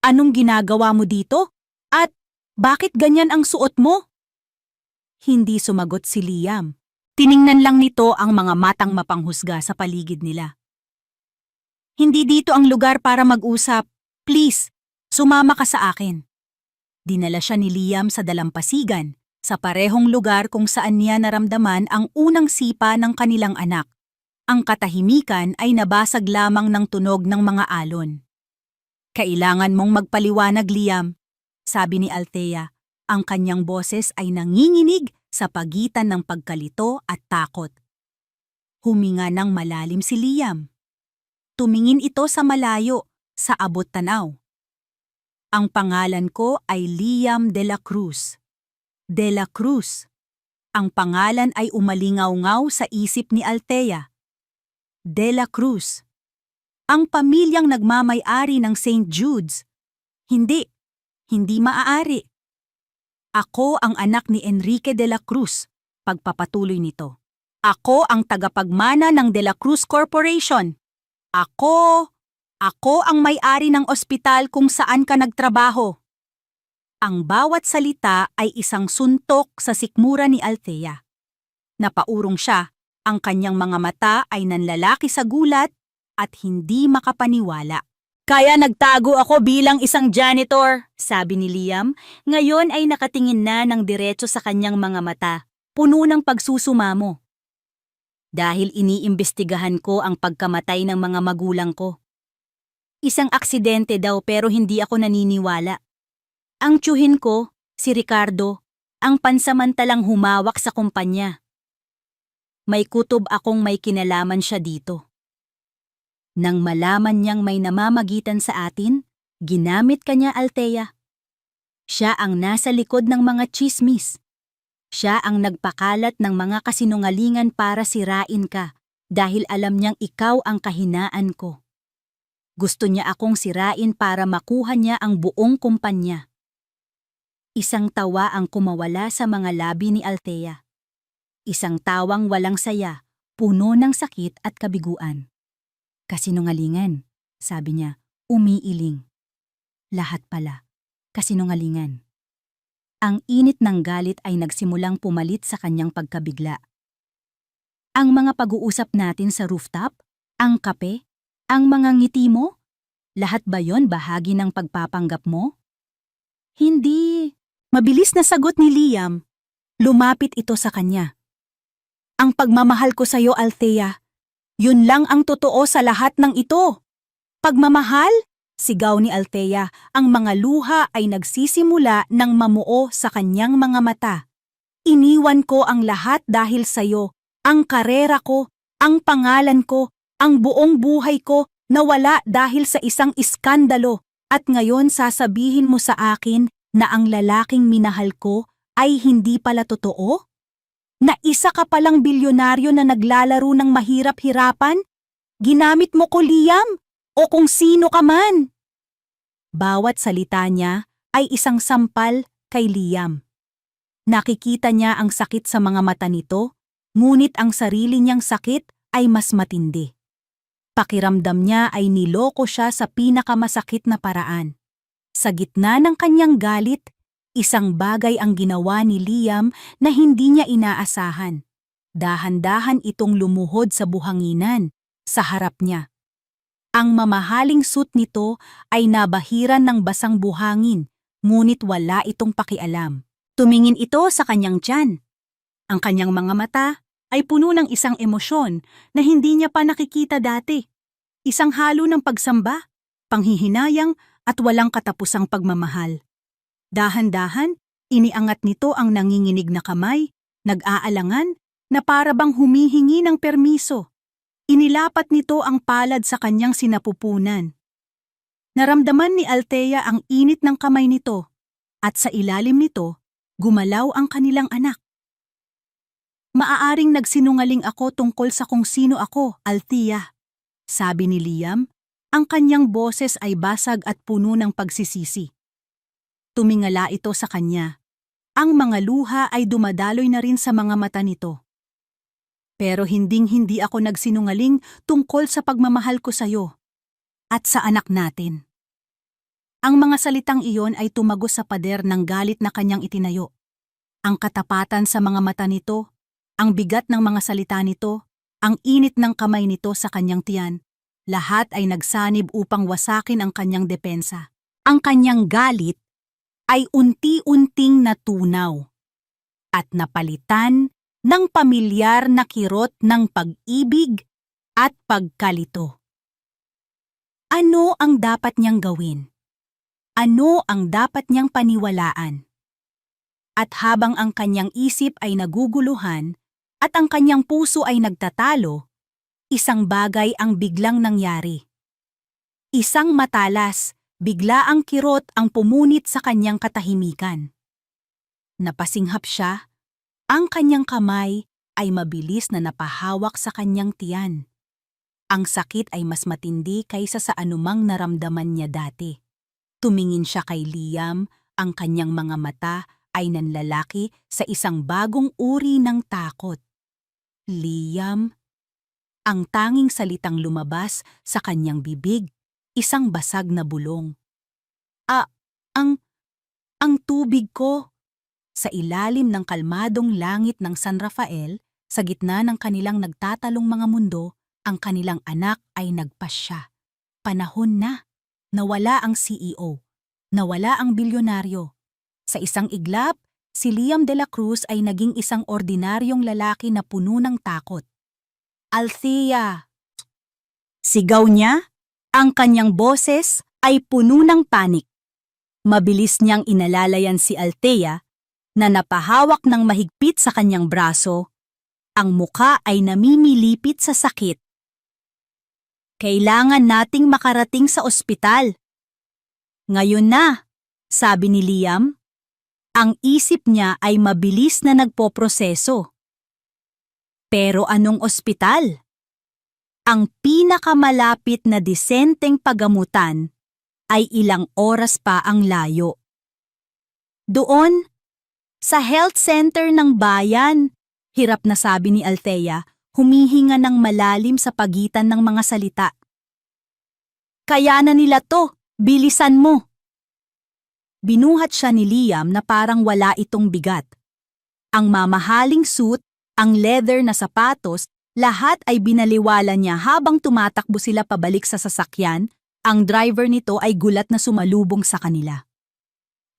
Anong ginagawa mo dito? At bakit ganyan ang suot mo? Hindi sumagot si Liam. Tiningnan lang nito ang mga matang mapanghusga sa paligid nila. Hindi dito ang lugar para mag-usap. Please, sumama ka sa akin. Dinala siya ni Liam sa dalampasigan, sa parehong lugar kung saan niya naramdaman ang unang sipa ng kanilang anak. Ang katahimikan ay nabasag lamang ng tunog ng mga alon. Kailangan mong magpaliwanag, Liam, sabi ni Althea. Ang kanyang boses ay nanginginig sa pagitan ng pagkalito at takot. Huminga ng malalim si Liam. Tumingin ito sa malayo, sa abot tanaw. Ang pangalan ko ay Liam de la Cruz. De la Cruz. Ang pangalan ay umalingaw-ngaw sa isip ni Althea. De la Cruz. Ang pamilyang nagmamay-ari ng St. Jude's. Hindi maaari. Ako ang anak ni Enrique de la Cruz, pagpapatuloy nito. Ako ang tagapagmana ng De La Cruz Corporation. Ako ang may-ari ng ospital kung saan ka nagtrabaho. Ang bawat salita ay isang suntok sa sikmura ni Althea. Napaurong siya, ang kanyang mga mata ay nanlalaki sa gulat, at hindi makapaniwala. Kaya nagtago ako bilang isang janitor, sabi ni Liam. Ngayon ay nakatingin na ng diretso sa kanyang mga mata, puno ng pagsusumamo. Dahil iniimbestigahan ko ang pagkamatay ng mga magulang ko. Isang aksidente daw pero hindi ako naniniwala. Ang tiyuhin ko, si Ricardo, ang pansamantalang humawak sa kumpanya. May kutob akong may kinalaman siya dito. Nang malaman niyang may namamagitan sa atin, ginamit kanya Althea. Siya ang nasa likod ng mga tsismis. Siya ang nagpakalat ng mga kasinungalingan para sirain ka dahil alam niyang ikaw ang kahinaan ko. Gusto niya akong sirain para makuha niya ang buong kumpanya. Isang tawa ang kumawala sa mga labi ni Althea. Isang tawang walang saya, puno ng sakit at kabiguan. Kasinungalingan, sabi niya, umiiling. Lahat pala, kasinungalingan. Ang init ng galit ay nagsimulang pumalit sa kanyang pagkabigla. Ang mga pag-uusap natin sa rooftop, ang kape, ang mga ngiti mo, lahat ba yon bahagi ng pagpapanggap mo? Hindi. Mabilis na sagot ni Liam. Lumapit ito sa kanya. Ang pagmamahal ko sa'yo, Althea. Yun lang ang totoo sa lahat ng ito. Pagmamahal? Sigaw ni Althea, ang mga luha ay nagsisimula ng mamuo sa kanyang mga mata. Iniwan ko ang lahat dahil sa'yo, ang karera ko, ang pangalan ko, ang buong buhay ko nawala dahil sa isang iskandalo at ngayon sasabihin mo sa akin na ang lalaking minahal ko ay hindi pala totoo? Na isa ka palang bilyonaryo na naglalaro ng mahirap-hirapan? Ginamit mo ko, Liam, o kung sino ka man. Bawat salita niya ay isang sampal kay Liam. Nakikita niya ang sakit sa mga mata nito, ngunit ang sarili niyang sakit ay mas matindi. Pakiramdam niya ay niloko siya sa pinakamasakit na paraan. Sa gitna ng kanyang galit, isang bagay ang ginawa ni Liam na hindi niya inaasahan. Dahan-dahan itong lumuhod sa buhanginan, sa harap niya. Ang mamahaling suit nito ay nabahiran ng basang buhangin, ngunit wala itong pakialam. Tumingin ito sa kanyang tiyan. Ang kanyang mga mata ay puno ng isang emosyon na hindi niya pa nakikita dati. Isang halo ng pagsamba, panghihinayang at walang katapusang pagmamahal. Dahan-dahan, iniangat nito ang nanginginig na kamay, nag-aalangan, na para bang humihingi ng permiso. Inilapat nito ang palad sa kanyang sinapupunan. Naramdaman ni Althea ang init ng kamay nito, at sa ilalim nito, gumalaw ang kanilang anak. Maaaring nagsinungaling ako tungkol sa kung sino ako, Althea, sabi ni Liam. Ang kanyang boses ay basag at puno ng pagsisisi. Tumingala ito sa kanya. Ang mga luha ay dumadaloy na rin sa mga mata nito. Pero hinding-hindi ako nagsinungaling tungkol sa pagmamahal ko sa'yo at sa anak natin. Ang mga salitang iyon ay tumagos sa pader ng galit na kanyang itinayo. Ang katapatan sa mga mata nito, ang bigat ng mga salita nito, ang init ng kamay nito sa kanyang tiyan, lahat ay nagsanib upang wasakin ang kanyang depensa. Ang kanyang galit ay unti-unting natunaw at napalitan ng pamilyar na kirot ng pag-ibig at pagkalito. Ano ang dapat niyang gawin? Ano ang dapat niyang paniwalaan? At habang ang kanyang isip ay naguguluhan at ang kanyang puso ay nagtatalo, isang bagay ang biglang nangyari. Isang matalas, biglaang kirot ang pumunit sa kanyang katahimikan. Napasinghap siya, ang kanyang kamay ay mabilis na napahawak sa kanyang tiyan. Ang sakit ay mas matindi kaysa sa anumang naramdaman niya dati. Tumingin siya kay Liam, ang kanyang mga mata ay nanlalaki sa isang bagong uri ng takot. Liam, ang tanging salitang lumabas sa kanyang bibig, isang basag na bulong. Ang tubig ko. Sa ilalim ng kalmadong langit ng San Rafael, sa gitna ng kanilang nagtatalong mga mundo, Ang kanilang anak ay nagpasya. Panahon na. Nawala ang CEO. Nawala ang bilyonaryo. Sa isang iglap, si Liam de la Cruz ay naging isang ordinaryong lalaki na puno ng takot. Althea! Sigaw niya. Ang kanyang boses ay puno ng panik. Mabilis niyang inalalayan si Althea na napahawak ng mahigpit sa kanyang braso. Ang muka ay namimilipit sa sakit. Kailangan nating makarating sa ospital. Ngayon na, sabi ni Liam. Ang isip niya ay mabilis na nagpoproseso. Pero anong ospital? Ang pinakamalapit na disenteng pagamutan ay ilang oras pa ang layo. Doon, sa health center ng bayan, hirap na sabi ni Althea, humihinga ng malalim sa pagitan ng mga salita. Kaya na nila to, bilisan mo. Binuhat siya ni Liam na parang wala itong bigat. Ang mamahaling suit, ang leather na sapatos, lahat ay binaliwala niya habang tumatakbo sila pabalik sa sasakyan. Ang driver nito ay gulat na sumalubong sa kanila.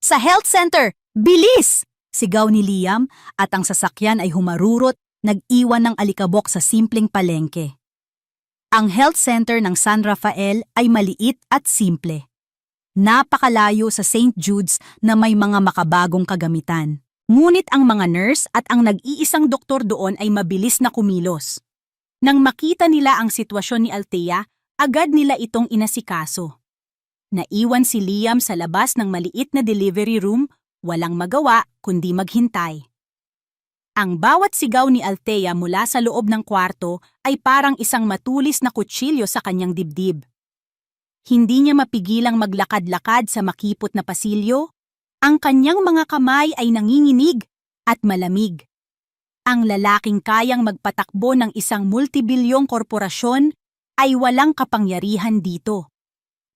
Sa health center! Bilis! Sigaw ni Liam at ang sasakyan ay humarurot, nag-iwan ng alikabok sa simpleng palengke. Ang health center ng San Rafael ay maliit at simple. Napakalayo sa St. Jude's na may mga makabagong kagamitan. Ngunit ang mga nurse at ang nag-iisang doktor doon ay mabilis na kumilos. Nang makita nila ang sitwasyon ni Althea, agad nila itong inasikaso. Naiwan si Liam sa labas ng maliit na delivery room, walang magawa kundi maghintay. Ang bawat sigaw ni Althea mula sa loob ng kwarto ay parang isang matulis na kutsilyo sa kanyang dibdib. Hindi niya mapigilang maglakad-lakad sa makipot na pasilyo. Ang kanyang mga kamay ay nanginginig at malamig. Ang lalaking kayang magpatakbo ng isang multibilyong korporasyon ay walang kapangyarihan dito.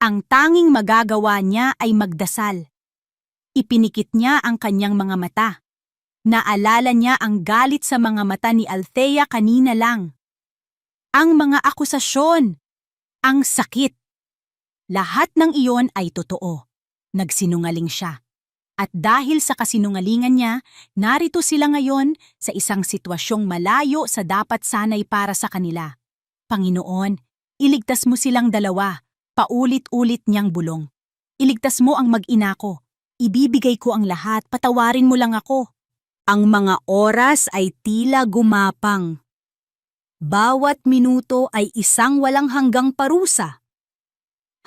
Ang tanging magagawa niya ay magdasal. Ipinikit niya ang kanyang mga mata. Naalala niya ang galit sa mga mata ni Althea kanina lang. Ang mga akusasyon. Ang sakit. Lahat ng iyon ay totoo. Nagsinungaling siya. At dahil sa kasinungalingan niya, narito sila ngayon sa isang sitwasyong malayo sa dapat sanay para sa kanila. Panginoon, iligtas mo silang dalawa, paulit-ulit niyang bulong. Iligtas mo ang mag-ina ko. Ibibigay ko ang lahat, patawarin mo lang ako. Ang mga oras ay tila gumapang. Bawat minuto ay isang walang hanggang parusa.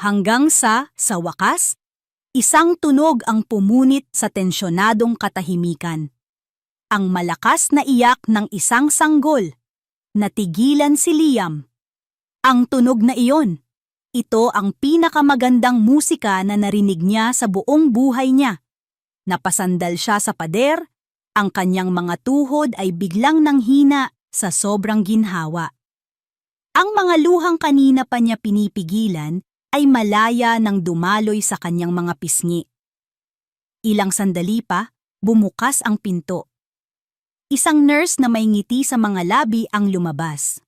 Hanggang sa wakas, isang tunog ang pumunit sa tensyonadong katahimikan. Ang malakas na iyak ng isang sanggol. Natigilan si Liam. Ang tunog na iyon, ito ang pinakamagandang musika na narinig niya sa buong buhay niya. Napasandal siya sa pader, ang kanyang mga tuhod ay biglang nanghina sa sobrang ginhawa. Ang mga luhang kanina pa niya pinipigilan ay malaya nang dumaloy sa kanyang mga pisngi. Ilang sandali pa, bumukas ang pinto. Isang nurse na may ngiti sa mga labi ang lumabas.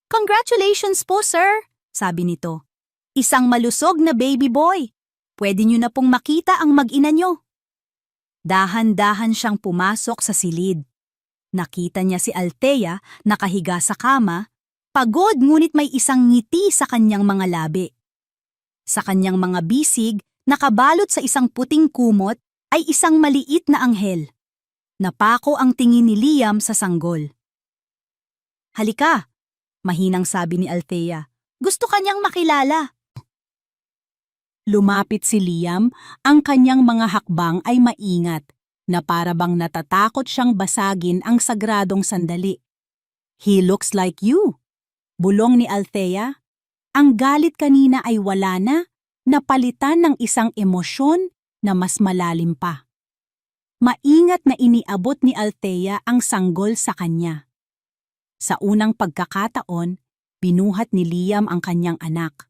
"Congratulations po, sir," sabi nito. "Isang malusog na baby boy. Pwede niyo na pong makita ang mag-ina niyo." Dahan-dahan siyang pumasok sa silid. Nakita niya si Althea nakahiga sa kama, pagod ngunit may isang ngiti sa kanyang mga labi. Sa kanyang mga bisig, nakabalot sa isang puting kumot, ay isang maliit na anghel. Napako ang tingin ni Liam sa sanggol. "Halika," mahinang sabi ni Althea. "Gusto kanyang makilala." Lumapit si Liam, ang kanyang mga hakbang ay maingat, na para bang natatakot siyang basagin ang sagradong sandali. "He looks like you," bulong ni Althea. Ang galit kanina ay wala na, napalitan ng isang emosyon na mas malalim pa. Maingat na iniabot ni Althea ang sanggol sa kanya. Sa unang pagkakataon, binuhat ni Liam ang kanyang anak.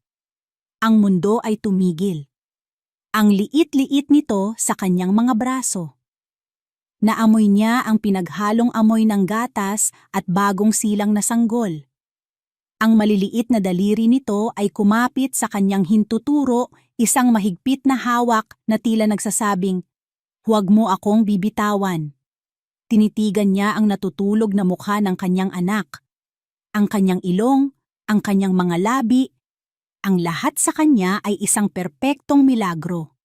Ang mundo ay tumigil. Ang liit-liit nito sa kanyang mga braso. Naamoy niya ang pinaghalong amoy ng gatas at bagong silang na sanggol. Ang maliliit na daliri nito ay kumapit sa kanyang hintuturo, isang mahigpit na hawak na tila nagsasabing, "Huwag mo akong bibitawan." Tinitigan niya ang natutulog na mukha ng kanyang anak. Ang kanyang ilong, ang kanyang mga labi, ang lahat sa kanya ay isang perpektong milagro.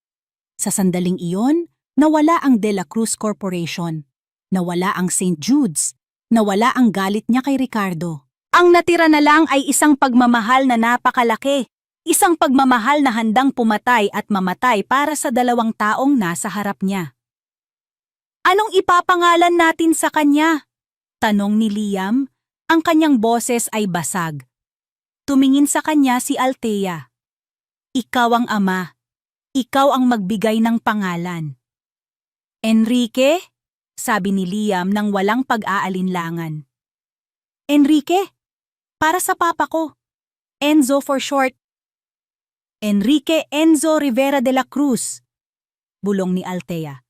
Sa sandaling iyon, nawala ang De La Cruz Corporation, nawala ang St. Jude's, nawala ang galit niya kay Ricardo. Ang natira na lang ay isang pagmamahal na napakalaki, isang pagmamahal na handang pumatay at mamatay para sa dalawang taong nasa harap niya. Anong ipapangalan natin sa kanya? Tanong ni Liam, ang kanyang boses ay basag. Tumingin sa kanya si Althea. Ikaw ang ama. Ikaw ang magbigay ng pangalan. Enrique? Sabi ni Liam nang walang pag-aalinlangan. Enrique? Para sa papa ko. Enzo for short. Enrique Enzo Rivera de la Cruz. Bulong ni Althea.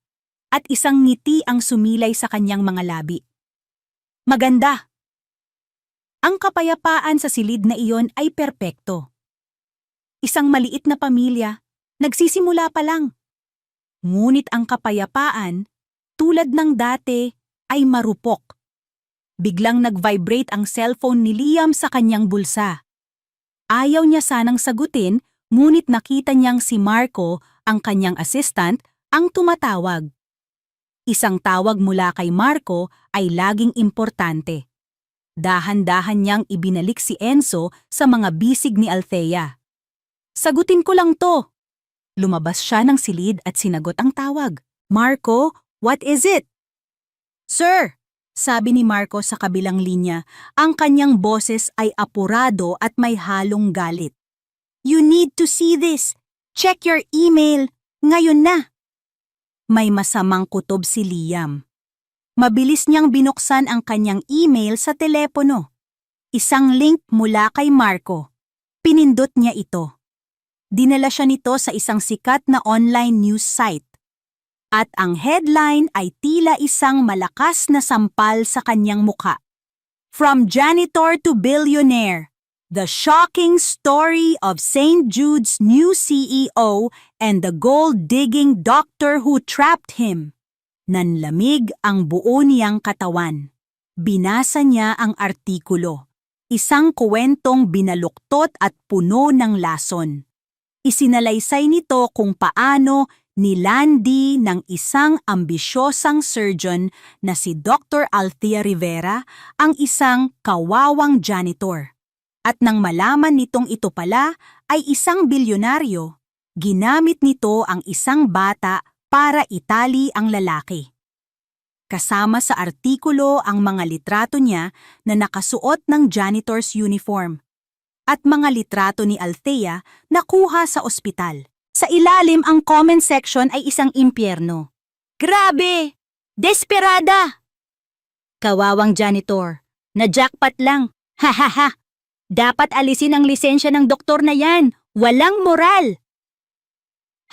At isang ngiti ang sumilay sa kanyang mga labi. Maganda. Ang kapayapaan sa silid na iyon ay perpekto. Isang maliit na pamilya, nagsisimula pa lang. Ngunit ang kapayapaan, tulad ng dati, ay marupok. Biglang nag-vibrate ang cellphone ni Liam sa kanyang bulsa. Ayaw niya sanang sagutin, ngunit nakita niyang si Marco, ang kanyang assistant, ang tumatawag. Isang tawag mula kay Marco ay laging importante. Dahan-dahan niyang ibinalik si Enzo sa mga bisig ni Althea. Sagutin ko lang to. Lumabas siya ng silid at sinagot ang tawag. Marco, what is it? Sir, sabi ni Marco sa kabilang linya, ang kanyang boses ay apurado at may halong galit. You need to see this. Check your email. Ngayon na. May masamang kutob si Liam. Mabilis niyang binuksan ang kanyang email sa telepono. Isang link mula kay Marco. Pinindot niya ito. Dinala siya nito sa isang sikat na online news site. At ang headline ay tila isang malakas na sampal sa kanyang muka. From janitor to billionaire, the shocking story of St. Jude's new CEO and the gold-digging doctor who trapped him. Nanlamig ang buo niyang katawan. Binasa niya ang artikulo. Isang kwentong binaluktot at puno ng lason. Isinalaysay nito kung paano nilandi ng isang ambisyosang surgeon na si Dr. Althea Rivera ang isang kawawang janitor. At nang malaman nitong ito pala ay isang bilyonaryo, ginamit nito ang isang bata para itali ang lalaki. Kasama sa artikulo ang mga litrato niya na nakasuot ng janitor's uniform at mga litrato ni Althea na kuha sa ospital. Sa ilalim ang comment section ay isang impyerno. Grabe! Desperada! Kawawang janitor. Na-jackpot lang. Hahaha! Dapat alisin ang lisensya ng doktor na yan. Walang moral!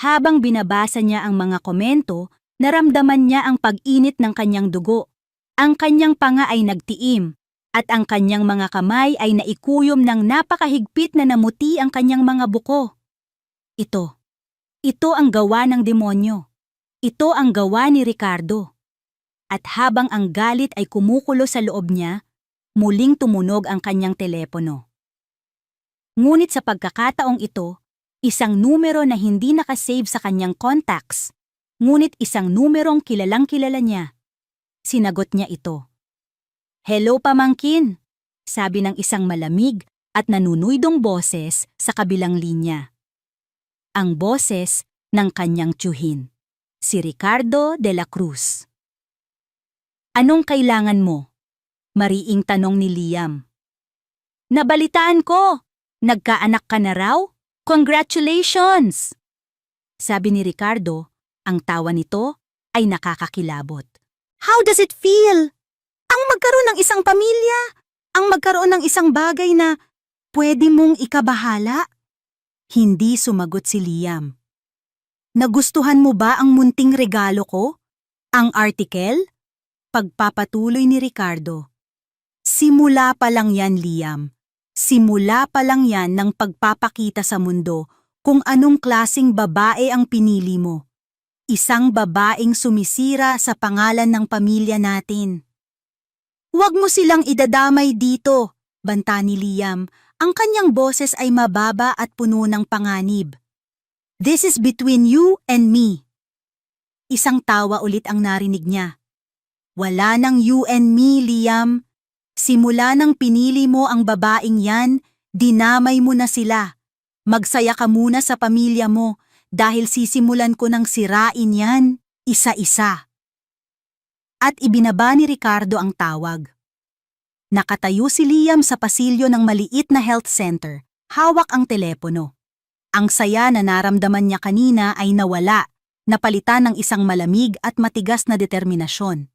Habang binabasa niya ang mga komento, naramdaman niya ang pag-init ng kanyang dugo. Ang kanyang panga ay nagtiim, at ang kanyang mga kamay ay naikuyom ng napakahigpit na namuti ang kanyang mga buko. Ito ang gawa ng demonyo. Ito ang gawa ni Ricardo. At habang ang galit ay kumukulo sa loob niya, muling tumunog ang kanyang telepono. Ngunit sa pagkakataong ito, isang numero na hindi nakasave sa kanyang contacts, ngunit isang numerong kilalang-kilala niya. Sinagot niya ito. Hello pamangkin, sabi ng isang malamig at nanunuydong boses sa kabilang linya. Ang boses ng kanyang tiyuhin, si Ricardo de la Cruz. Anong kailangan mo? Mariing tanong ni Liam. Nabalitaan ko! Nagkaanak ka na raw? Congratulations! Sabi ni Ricardo, ang tawa nito ay nakakakilabot. How does it feel? Ang magkaroon ng isang pamilya, ang magkaroon ng isang bagay na pwede mong ikabahala? Hindi sumagot si Liam. Nagustuhan mo ba ang munting regalo ko? Ang article? Pagpapatuloy ni Ricardo. Simula pa lang yan, Liam. Simula pa lang yan ng pagpapakita sa mundo kung anong klasing babae ang pinili mo. Isang babaeng sumisira sa pangalan ng pamilya natin. Huwag mo silang idadamay dito, banta ni Liam. Ang kanyang boses ay mababa at puno ng panganib. This is between you and me. Isang tawa ulit ang narinig niya. Wala nang you and me, Liam. Simula nang pinili mo ang babaeng yan, dinamay mo na sila. Magsaya ka muna sa pamilya mo dahil sisimulan ko ng sirain yan, isa-isa. At ibinaba ni Ricardo ang tawag. Nakatayo si Liam sa pasilyo ng maliit na health center, hawak ang telepono. Ang saya na naramdaman niya kanina ay nawala, napalitan ng isang malamig at matigas na determinasyon.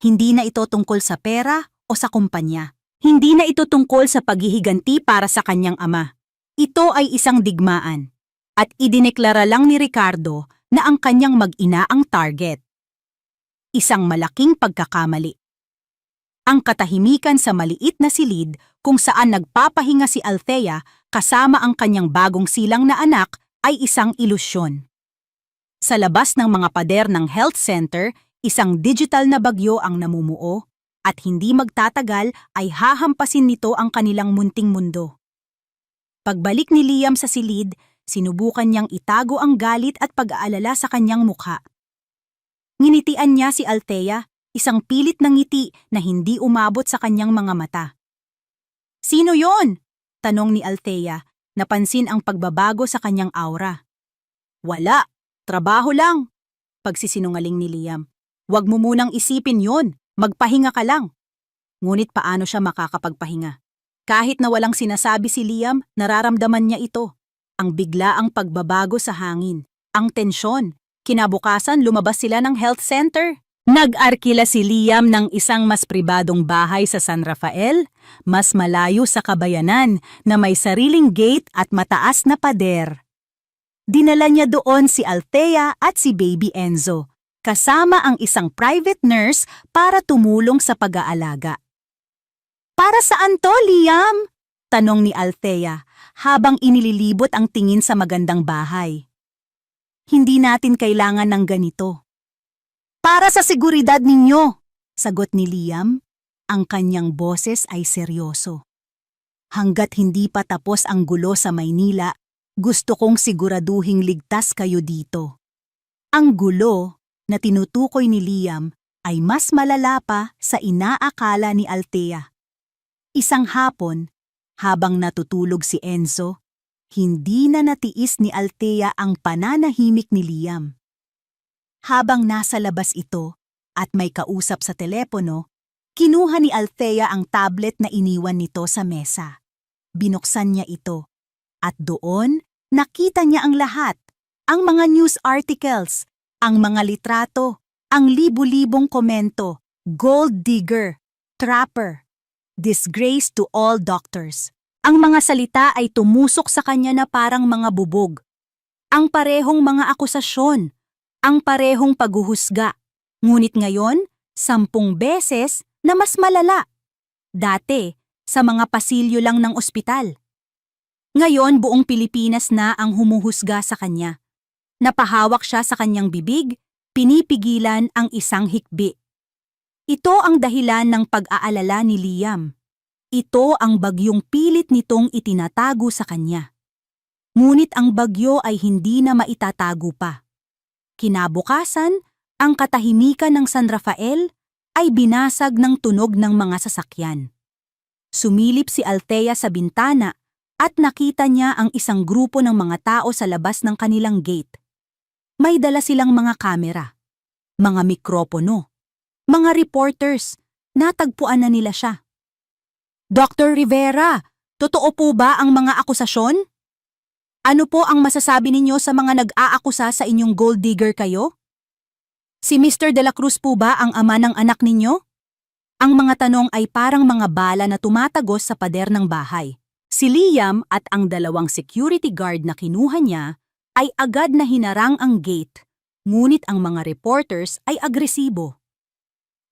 Hindi na ito tungkol sa pera o sa kumpanya. Hindi na ito tungkol sa paghihiganti para sa kanyang ama. Ito ay isang digmaan. At idineklara lang ni Ricardo na ang kanyang mag-ina ang target. Isang malaking pagkakamali. Ang katahimikan sa maliit na silid kung saan nagpapahinga si Althea kasama ang kanyang bagong silang na anak ay isang ilusyon. Sa labas ng mga pader ng health center, isang digital na bagyo ang namumuo at hindi magtatagal ay hahampasin nito ang kanilang munting mundo. Pagbalik ni Liam sa silid, sinubukan niyang itago ang galit at pag-aalala sa kanyang mukha. Nginitian niya si Althea, isang pilit na ngiti na hindi umabot sa kanyang mga mata. "Sino yon?" tanong ni Althea, napansin ang pagbabago sa kanyang aura. "Wala, trabaho lang," pagsisinungaling ni Liam. "Huwag mo munang isipin yon, magpahinga ka lang." Ngunit paano siya makakapagpahinga? Kahit na walang sinasabi si Liam, nararamdaman niya ito. Ang biglaang pagbabago sa hangin, ang tensyon. Kinabukasan lumabas sila ng health center. Nag-arkila si Liam ng isang mas pribadong bahay sa San Rafael, mas malayo sa kabayanan na may sariling gate at mataas na pader. Dinala niya doon si Althea at si Baby Enzo, kasama ang isang private nurse para tumulong sa pag-aalaga. "Para saan to, Liam?" tanong ni Althea habang inililibot ang tingin sa magandang bahay. "Hindi natin kailangan ng ganito." "Para sa seguridad ninyo," sagot ni Liam. Ang kanyang boses ay seryoso. "Hanggat hindi pa tapos ang gulo sa Maynila, gusto kong siguraduhing ligtas kayo dito." Ang gulo na tinutukoy ni Liam ay mas malala pa sa inaakala ni Althea. Isang hapon, habang natutulog si Enzo, hindi na natiis ni Althea ang pananahimik ni Liam. Habang nasa labas ito at may kausap sa telepono, kinuha ni Althea ang tablet na iniwan nito sa mesa. Binuksan niya ito at doon nakita niya ang lahat, ang mga news articles, ang mga litrato, ang libu-libong komento, gold digger, trapper, disgrace to all doctors. Ang mga salita ay tumusok sa kanya na parang mga bubog. Ang parehong mga akusasyon, ang parehong paghuhusga. Ngunit ngayon, 10 beses na mas malala. Dati, sa mga pasilyo lang ng ospital. Ngayon, buong Pilipinas na ang humuhusga sa kanya. Napahawak siya sa kanyang bibig, pinipigilan ang isang hikbi. Ito ang dahilan ng pag-aalala ni Liam. Ito ang bagyong pilit nitong itinatago sa kanya. Ngunit ang bagyo ay hindi na maitatago pa. Kinabukasan, ang katahimikan ng San Rafael ay binasag ng tunog ng mga sasakyan. Sumilip si Althea sa bintana at nakita niya ang isang grupo ng mga tao sa labas ng kanilang gate. May dala silang mga kamera, mga mikropono, mga reporters. Natagpuan na nila siya. "Dr. Rivera, totoo po ba ang mga akusasyon? Ano po ang masasabi ninyo sa mga nag-aakusa sa inyong gold digger kayo? Si Mr. De La Cruz po ba ang ama ng anak ninyo?" Ang mga tanong ay parang mga bala na tumatagos sa pader ng bahay. Si Liam at ang 2 security guard na kinuha niya ay agad na hinarang ang gate, ngunit ang mga reporters ay agresibo.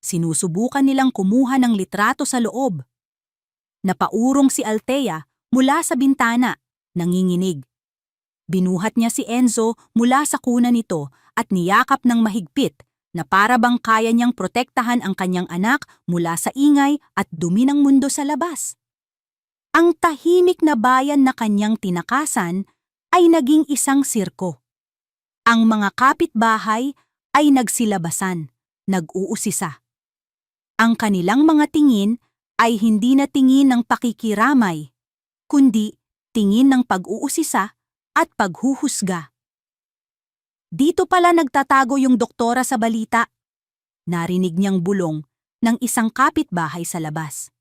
Sinusubukan nilang kumuha ng litrato sa loob. Napaurong si Althea mula sa bintana, nanginginig. Binuhat niya si Enzo mula sa kuna nito at niyakap ng mahigpit na para bang kaya niyang protektahan ang kanyang anak mula sa ingay at dumi ng mundo sa labas. Ang tahimik na bayan na kanyang tinakasan ay naging isang sirko. Ang mga kapitbahay ay nagsilabasan, nag-uusisa. Ang kanilang mga tingin ay hindi na tingin ng pakikiramay, kundi tingin ng pag-uusisa at paghuhusga. Dito pala nagtatago yung doktora sa balita. Narinig niyang bulong ng isang kapitbahay sa labas.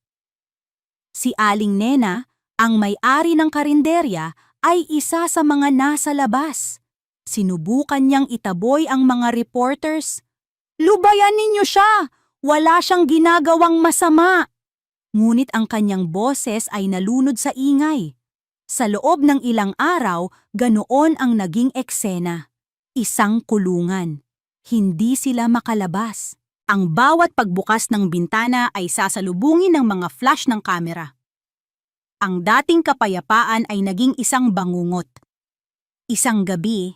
Si Aling Nena, ang may-ari ng karinderya, ay isa sa mga nasa labas. Sinubukan niyang itaboy ang mga reporters. "Lubayan ninyo siya! Wala siyang ginagawang masama!" Ngunit ang kanyang boses ay nalunod sa ingay. Sa loob ng ilang araw, ganoon ang naging eksena. Isang kulungan. Hindi sila makalabas. Ang bawat pagbukas ng bintana ay sasalubungin ng mga flash ng kamera. Ang dating kapayapaan ay naging isang bangungot. Isang gabi,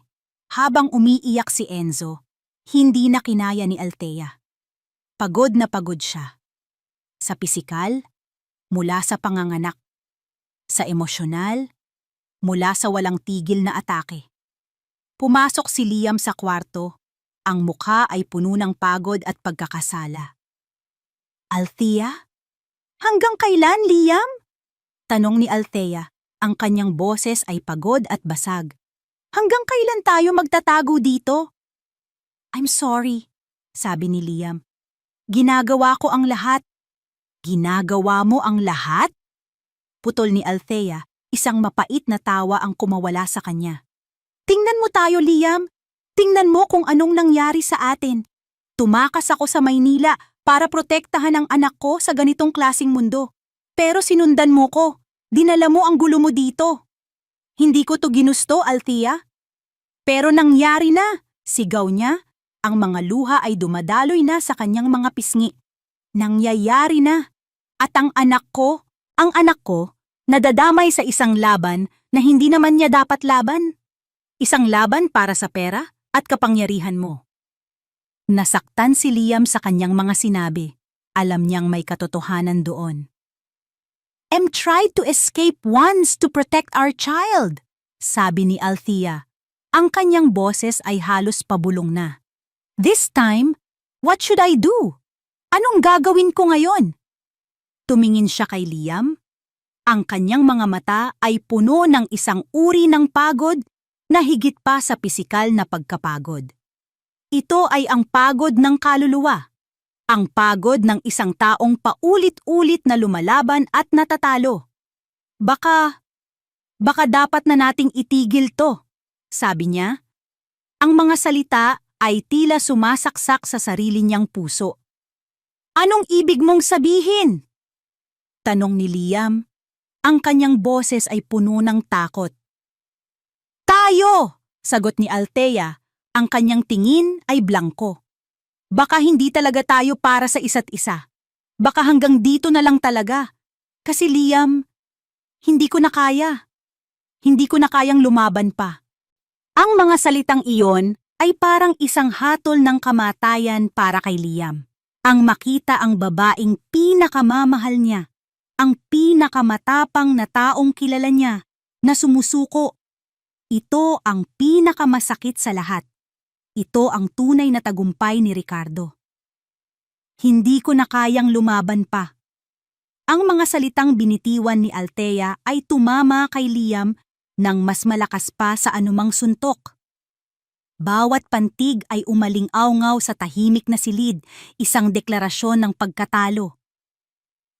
habang umiiyak si Enzo, hindi na kinaya ni Althea. Pagod na pagod siya. Sa pisikal, mula sa panganganak. Sa emosyonal, mula sa walang tigil na atake. Pumasok si Liam sa kwarto. Ang mukha ay puno ng pagod at pagkakasala. "Althea? Hanggang kailan, Liam?" Tanong ni Althea. Ang kanyang boses ay pagod at basag. "Hanggang kailan tayo magtatago dito?" "I'm sorry," sabi ni Liam. "Ginagawa ko ang lahat." "Ginagawa mo ang lahat?" Putol ni Althea, isang mapait na tawa ang kumawala sa kanya. "Tingnan mo tayo, Liam. Tingnan mo kung anong nangyari sa atin. Tumakas ako sa Maynila para protektahan ang anak ko sa ganitong klasing mundo. Pero sinundan mo ko. Dinala mo ang gulo mo dito. Hindi ko to ginusto, Althea." "Pero nangyari na," sigaw niya. Ang mga luha ay dumadaloy na sa kanyang mga pisngi. "Nangyayari na. At ang anak ko, nadadamay sa isang laban na hindi naman niya dapat laban. Isang laban para sa pera at kapangyarihan mo." Nasaktan si Liam sa kanyang mga sinabi. Alam niyang may katotohanan doon. "Tried to escape once to protect our child," sabi ni Althea. Ang kanyang boses ay halos pabulong na. "This time, what should I do? Anong gagawin ko ngayon?" Tumingin siya kay Liam. Ang kanyang mga mata ay puno ng isang uri ng pagod na higit pa sa pisikal na pagkapagod. Ito ay ang pagod ng kaluluwa. Ang pagod ng isang taong paulit-ulit na lumalaban at natatalo. Baka dapat na nating itigil to," sabi niya. Ang mga salita ay tila sumasaksak sa sarili niyang puso. "Anong ibig mong sabihin?" tanong ni Liam. Ang kanyang boses ay puno ng takot. "Tayo!" sagot ni Althea. Ang kanyang tingin ay blangko. "Baka hindi talaga tayo para sa isa't isa. Baka hanggang dito na lang talaga. Kasi Liam, hindi ko na kaya. Hindi ko na kayang lumaban pa." Ang mga salitang iyon ay parang isang hatol ng kamatayan para kay Liam. Ang makita ang babaeng pinakamamahal niya, ang pinakamatapang na taong kilala niya, na sumusuko. Ito ang pinakamasakit sa lahat. Ito ang tunay na tagumpay ni Ricardo. "Hindi ko na kayang lumaban pa." Ang mga salitang binitiwan ni Althea ay tumama kay Liam nang mas malakas pa sa anumang suntok. Bawat pantig ay umaling-awngaw sa tahimik na silid, isang deklarasyon ng pagkatalo.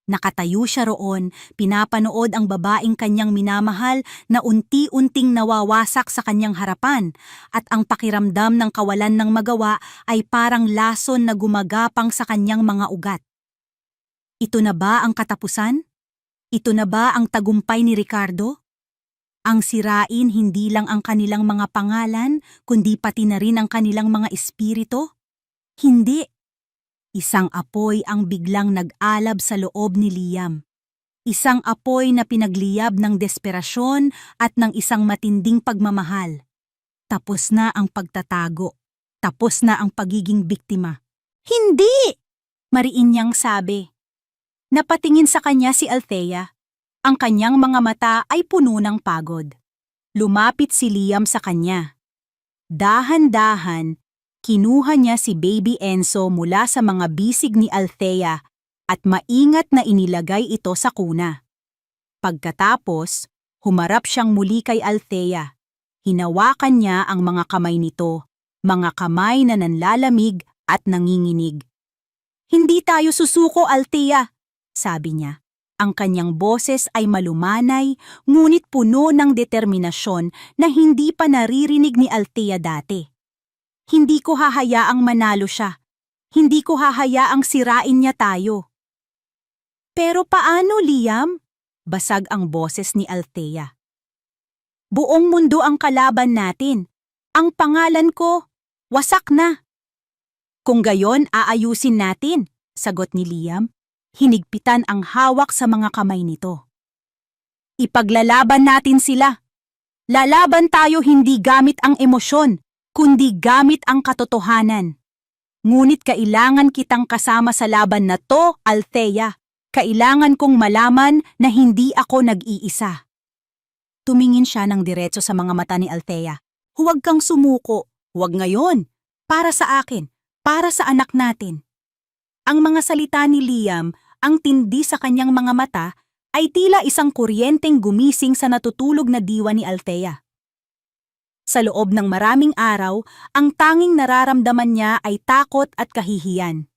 Nakatayo siya roon, pinapanood ang babaeng kanyang minamahal na unti-unting nawawasak sa kanyang harapan, at ang pakiramdam ng kawalan ng magawa ay parang lason na gumagapang sa kanyang mga ugat. Ito na ba ang katapusan? Ito na ba ang tagumpay ni Ricardo? Ang sirain hindi lang ang kanilang mga pangalan, kundi pati na rin ang kanilang mga espiritu? Hindi. Isang apoy ang biglang nag-alab sa loob ni Liam. Isang apoy na pinagliyab ng desperasyon at ng isang matinding pagmamahal. Tapos na ang pagtatago. Tapos na ang pagiging biktima. Hindi! Mariin niyang sabi. Napatingin sa kanya si Althea. Ang kanyang mga mata ay puno ng pagod. Lumapit si Liam sa kanya. Dahan-dahan, kinuha niya si Baby Enzo mula sa mga bisig ni Althea at maingat na inilagay ito sa kuna. Pagkatapos, humarap siyang muli kay Althea. Hinawakan niya ang mga kamay nito, mga kamay na nanlalamig at nanginginig. Hindi tayo susuko, Althea, sabi niya. Ang kanyang boses ay malumanay, ngunit puno ng determinasyon na hindi pa naririnig ni Althea dati. Hindi ko hahayaang manalo siya. Hindi ko hahayaang sirain niya tayo. Pero paano, Liam? Basag ang boses ni Althea. Buong mundo ang kalaban natin. Ang pangalan ko, wasak na. Kung gayon, aayusin natin, sagot ni Liam. Hinigpitan ang hawak sa mga kamay nito. Ipaglalaban natin sila. Lalaban tayo hindi gamit ang emosyon, kundi gamit ang katotohanan. Ngunit kailangan kitang kasama sa laban na to, Althea. Kailangan kong malaman na hindi ako nag-iisa. Tumingin siya ng diretso sa mga mata ni Althea. Huwag kang sumuko. Huwag ngayon. Para sa akin. Para sa anak natin. Ang mga salita ni Liam, ang tindi sa kanyang mga mata, ay tila isang kuryenteng gumising sa natutulog na diwa ni Althea. Sa loob ng maraming araw, ang tanging nararamdaman niya ay takot at kahihiyan.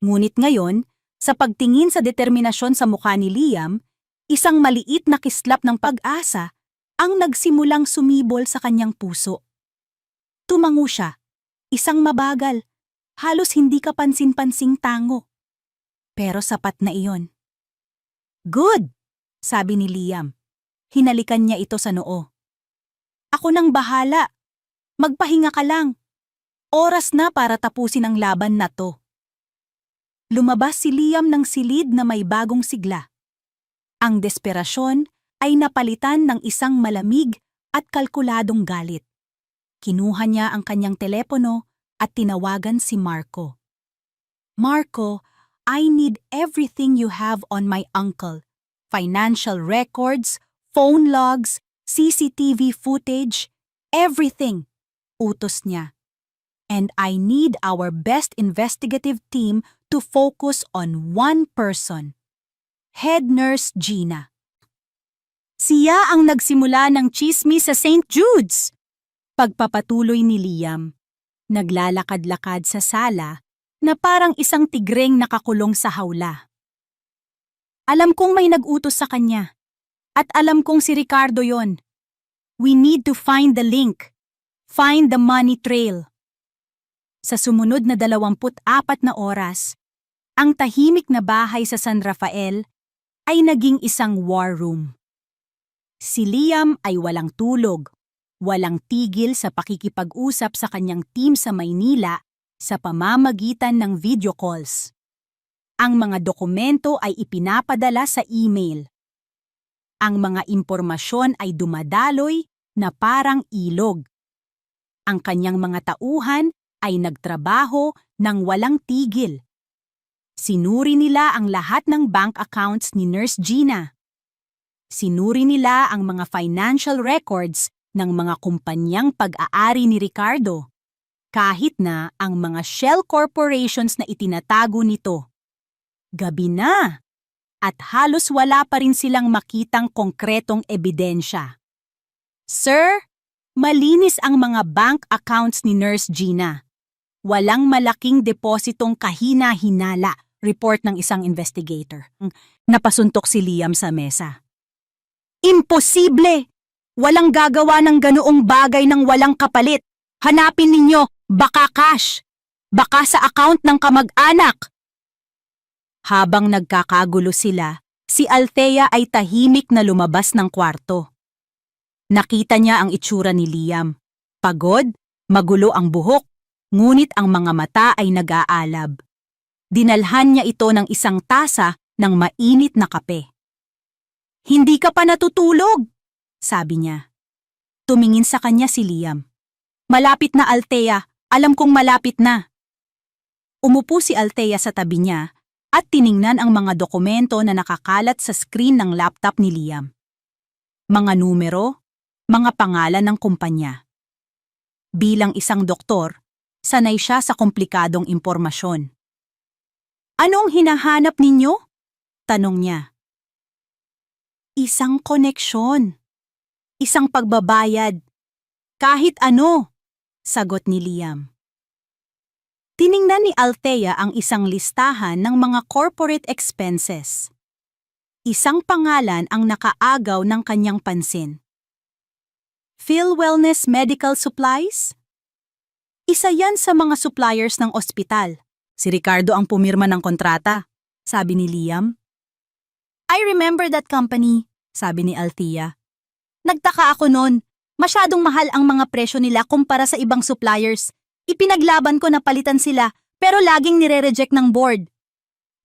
Ngunit ngayon, sa pagtingin sa determinasyon sa mukha ni Liam, isang maliit na kislap ng pag-asa ang nagsimulang sumibol sa kanyang puso. Tumango siya, isang mabagal, halos hindi kapansin-pansing tango. Pero sapat na iyon. Good, sabi ni Liam. Hinalikan niya ito sa noo. Ako nang bahala. Magpahinga ka lang. Oras na para tapusin ang laban na to. Lumabas si Liam ng silid na may bagong sigla. Ang desperasyon ay napalitan ng isang malamig at kalkuladong galit. Kinuha niya ang kanyang telepono at tinawagan si Marco. Marco, I need everything you have on my uncle. Financial records, phone logs, CCTV footage, everything. Utos niya. And I need our best investigative team to focus on one person. Head Nurse Gina. Siya ang nagsimula ng tsismis sa St. Jude's. Pagpapatuloy ni Liam. Naglalakad-lakad sa sala na parang isang tigreng nakakulong sa hawla. Alam kong may nag-utos sa kanya. At alam kong si Ricardo yon. We need to find the link. Find the money trail. Sa sumunod na 24 na oras, ang tahimik na bahay sa San Rafael ay naging isang war room. Si Liam ay walang tulog, walang tigil sa pakikipag-usap sa kanyang team sa Maynila sa pamamagitan ng video calls. Ang mga dokumento ay ipinapadala sa email. Ang mga impormasyon ay dumadaloy na parang ilog. Ang kanyang mga tauhan ay nagtrabaho ng walang tigil. Sinuri nila ang lahat ng bank accounts ni Nurse Gina. Sinuri nila ang mga financial records ng mga kumpanyang pag-aari ni Ricardo. Kahit na ang mga shell corporations na itinatago nito. Gabi na, at halos wala pa rin silang makitang konkretong ebidensya. Sir, malinis ang mga bank accounts ni Nurse Gina. Walang malaking depositong kahina-hinala, report ng isang investigator. Napasuntok si Liam sa mesa. Imposible! Walang gagawa ng ganoong bagay ng walang kapalit. Hanapin ninyo, baka cash. Baka sa account ng kamag-anak. Habang nagkakagulo sila, si Althea ay tahimik na lumabas ng kwarto. Nakita niya ang itsura ni Liam. Pagod, magulo ang buhok, ngunit ang mga mata ay nag-aalab. Dinalhan niya ito ng isang tasa ng mainit na kape. Hindi ka pa natutulog, sabi niya. Tumingin sa kanya si Liam. Malapit na, Althea. Alam kong malapit na. Umupo si Althea sa tabi niya at tiningnan ang mga dokumento na nakakalat sa screen ng laptop ni Liam. Mga numero, mga pangalan ng kumpanya. Bilang isang doktor, sanay siya sa komplikadong impormasyon. Anong hinahanap ninyo? Tanong niya. Isang koneksyon. Isang pagbabayad. Kahit ano, sagot ni Liam. Tiningnan ni Althea ang isang listahan ng mga corporate expenses. Isang pangalan ang nakaagaw ng kanyang pansin. Phil Wellness Medical Supplies? Isa yan sa mga suppliers ng ospital. Si Ricardo ang pumirma ng kontrata, sabi ni Liam. I remember that company, sabi ni Althea. Nagtaka ako noon. Masyadong mahal ang mga presyo nila kumpara sa ibang suppliers. Ipinaglaban ko na palitan sila pero laging nire-reject ng board.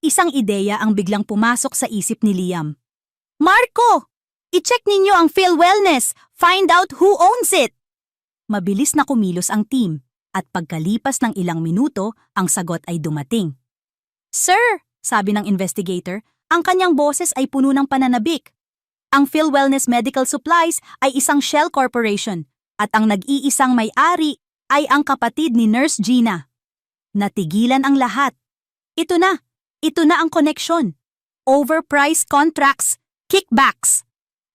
Isang ideya ang biglang pumasok sa isip ni Liam. Marco! I-check ninyo ang Phil Wellness. Find out who owns it. Mabilis na kumilos ang team at pagkalipas ng ilang minuto, ang sagot ay dumating. Sir, sabi ng investigator, ang kanyang boses ay puno ng pananabik. Ang Phil Wellness Medical Supplies ay isang shell corporation at ang nag-iisang may-ari ay ang kapatid ni Nurse Gina. Natigilan ang lahat. Ito na ang koneksyon. Overpriced contracts, kickbacks.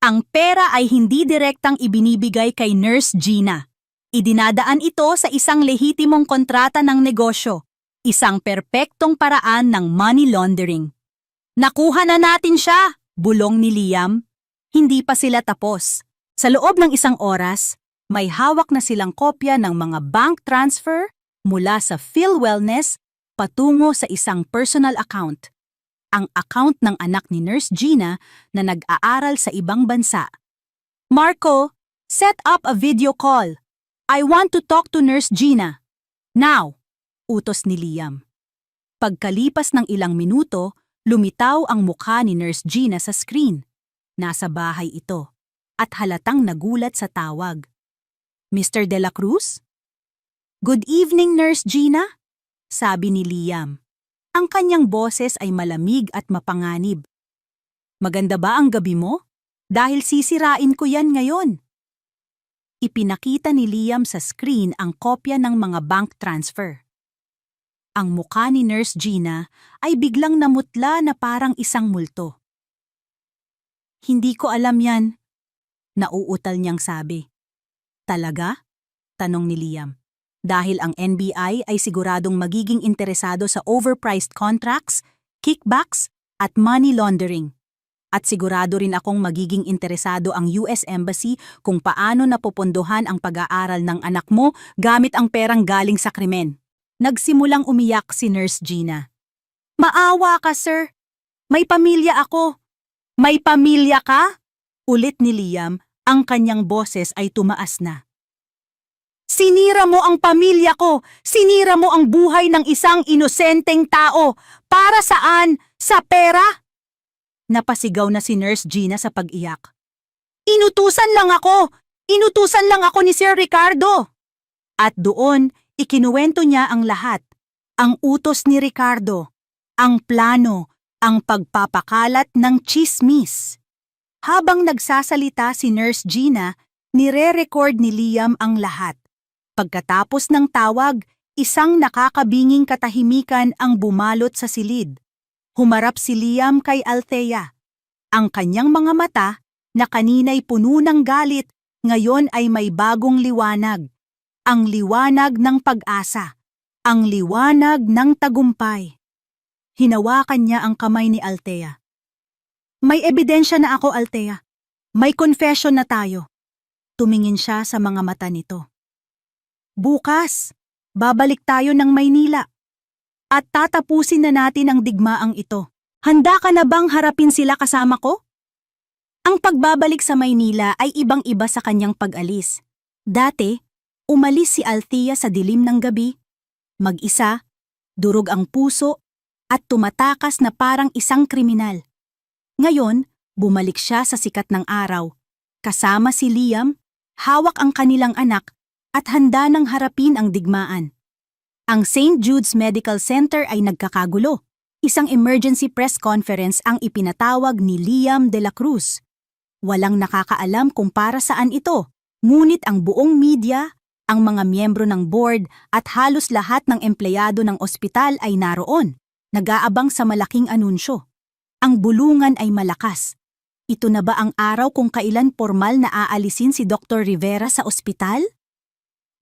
Ang pera ay hindi direktang ibinibigay kay Nurse Gina. Idinadaan ito sa isang lehitimong kontrata ng negosyo, isang perpektong paraan ng money laundering. Nakuha na natin siya, bulong ni Liam. Hindi pa sila tapos. Sa loob ng isang oras, may hawak na silang kopya ng mga bank transfer mula sa Phil Wellness patungo sa isang personal account. Ang account ng anak ni Nurse Gina na nag-aaral sa ibang bansa. Marco, set up a video call. I want to talk to Nurse Gina. Now, utos ni Liam. Pagkalipas ng ilang minuto, lumitaw ang mukha ni Nurse Gina sa screen. Nasa bahay ito at halatang nagulat sa tawag. Mr. De La Cruz? Good evening, Nurse Gina, sabi ni Liam. Ang kanyang boses ay malamig at mapanganib. Maganda ba ang gabi mo? Dahil sisirain ko yan ngayon. Ipinakita ni Liam sa screen ang kopya ng mga bank transfer. Ang mukha ni Nurse Gina ay biglang namutla na parang isang multo. Hindi ko alam yan, nauutal niyang sabi. Talaga? Tanong ni Liam. Dahil ang NBI ay siguradong magiging interesado sa overpriced contracts, kickbacks, at money laundering. At sigurado rin akong magiging interesado ang US Embassy kung paano napopondohan ang pag-aaral ng anak mo gamit ang perang galing sa krimen. Nagsimulang umiyak si Nurse Gina. Maawa ka, sir. May pamilya ako. May pamilya ka? Ulit ni Liam, ang kanyang boses ay tumaas na. Sinira mo ang pamilya ko! Sinira mo ang buhay ng isang inosenteng tao! Para saan? Sa pera? Napasigaw na si Nurse Gina sa pag-iyak. Inutusan lang ako! Inutusan lang ako ni Sir Ricardo! At doon, ikinuwento niya ang lahat. Ang utos ni Ricardo, ang plano, ang pagpapakalat ng tsismis. Habang nagsasalita si Nurse Gina, nire-record ni Liam ang lahat. Pagkatapos ng tawag, isang nakakabinging katahimikan ang bumalot sa silid. Humarap si Liam kay Althea. Ang kanyang mga mata, na kanina'y puno ng galit, ngayon ay may bagong liwanag. Ang liwanag ng pag-asa. Ang liwanag ng tagumpay. Hinawakan niya ang kamay ni Althea. May ebidensya na ako, Althea. May confession na tayo. Tumingin siya sa mga mata nito. Bukas, babalik tayo ng Maynila. At tatapusin na natin ang digmaang ito. Handa ka na bang harapin sila kasama ko? Ang pagbabalik sa Maynila ay ibang-iba sa kanyang pag-alis. Dati, umalis si Althea sa dilim ng gabi. Mag-isa, durog ang puso, at tumatakas na parang isang kriminal. Ngayon, Bumalik siya sa sikat ng araw. Kasama si Liam, hawak ang kanilang anak, at handa nang harapin ang digmaan. Ang St. Jude's Medical Center ay nagkakagulo. Isang emergency press conference ang ipinatawag ni Liam de la Cruz. Walang nakakaalam kung para saan ito, ngunit ang buong media, ang mga miyembro ng board at halos lahat ng empleyado ng ospital ay naroon, nag-aabang sa malaking anunsyo. Ang bulungan ay malakas. Ito na ba ang araw kung kailan formal na aalisin si Dr. Rivera sa ospital?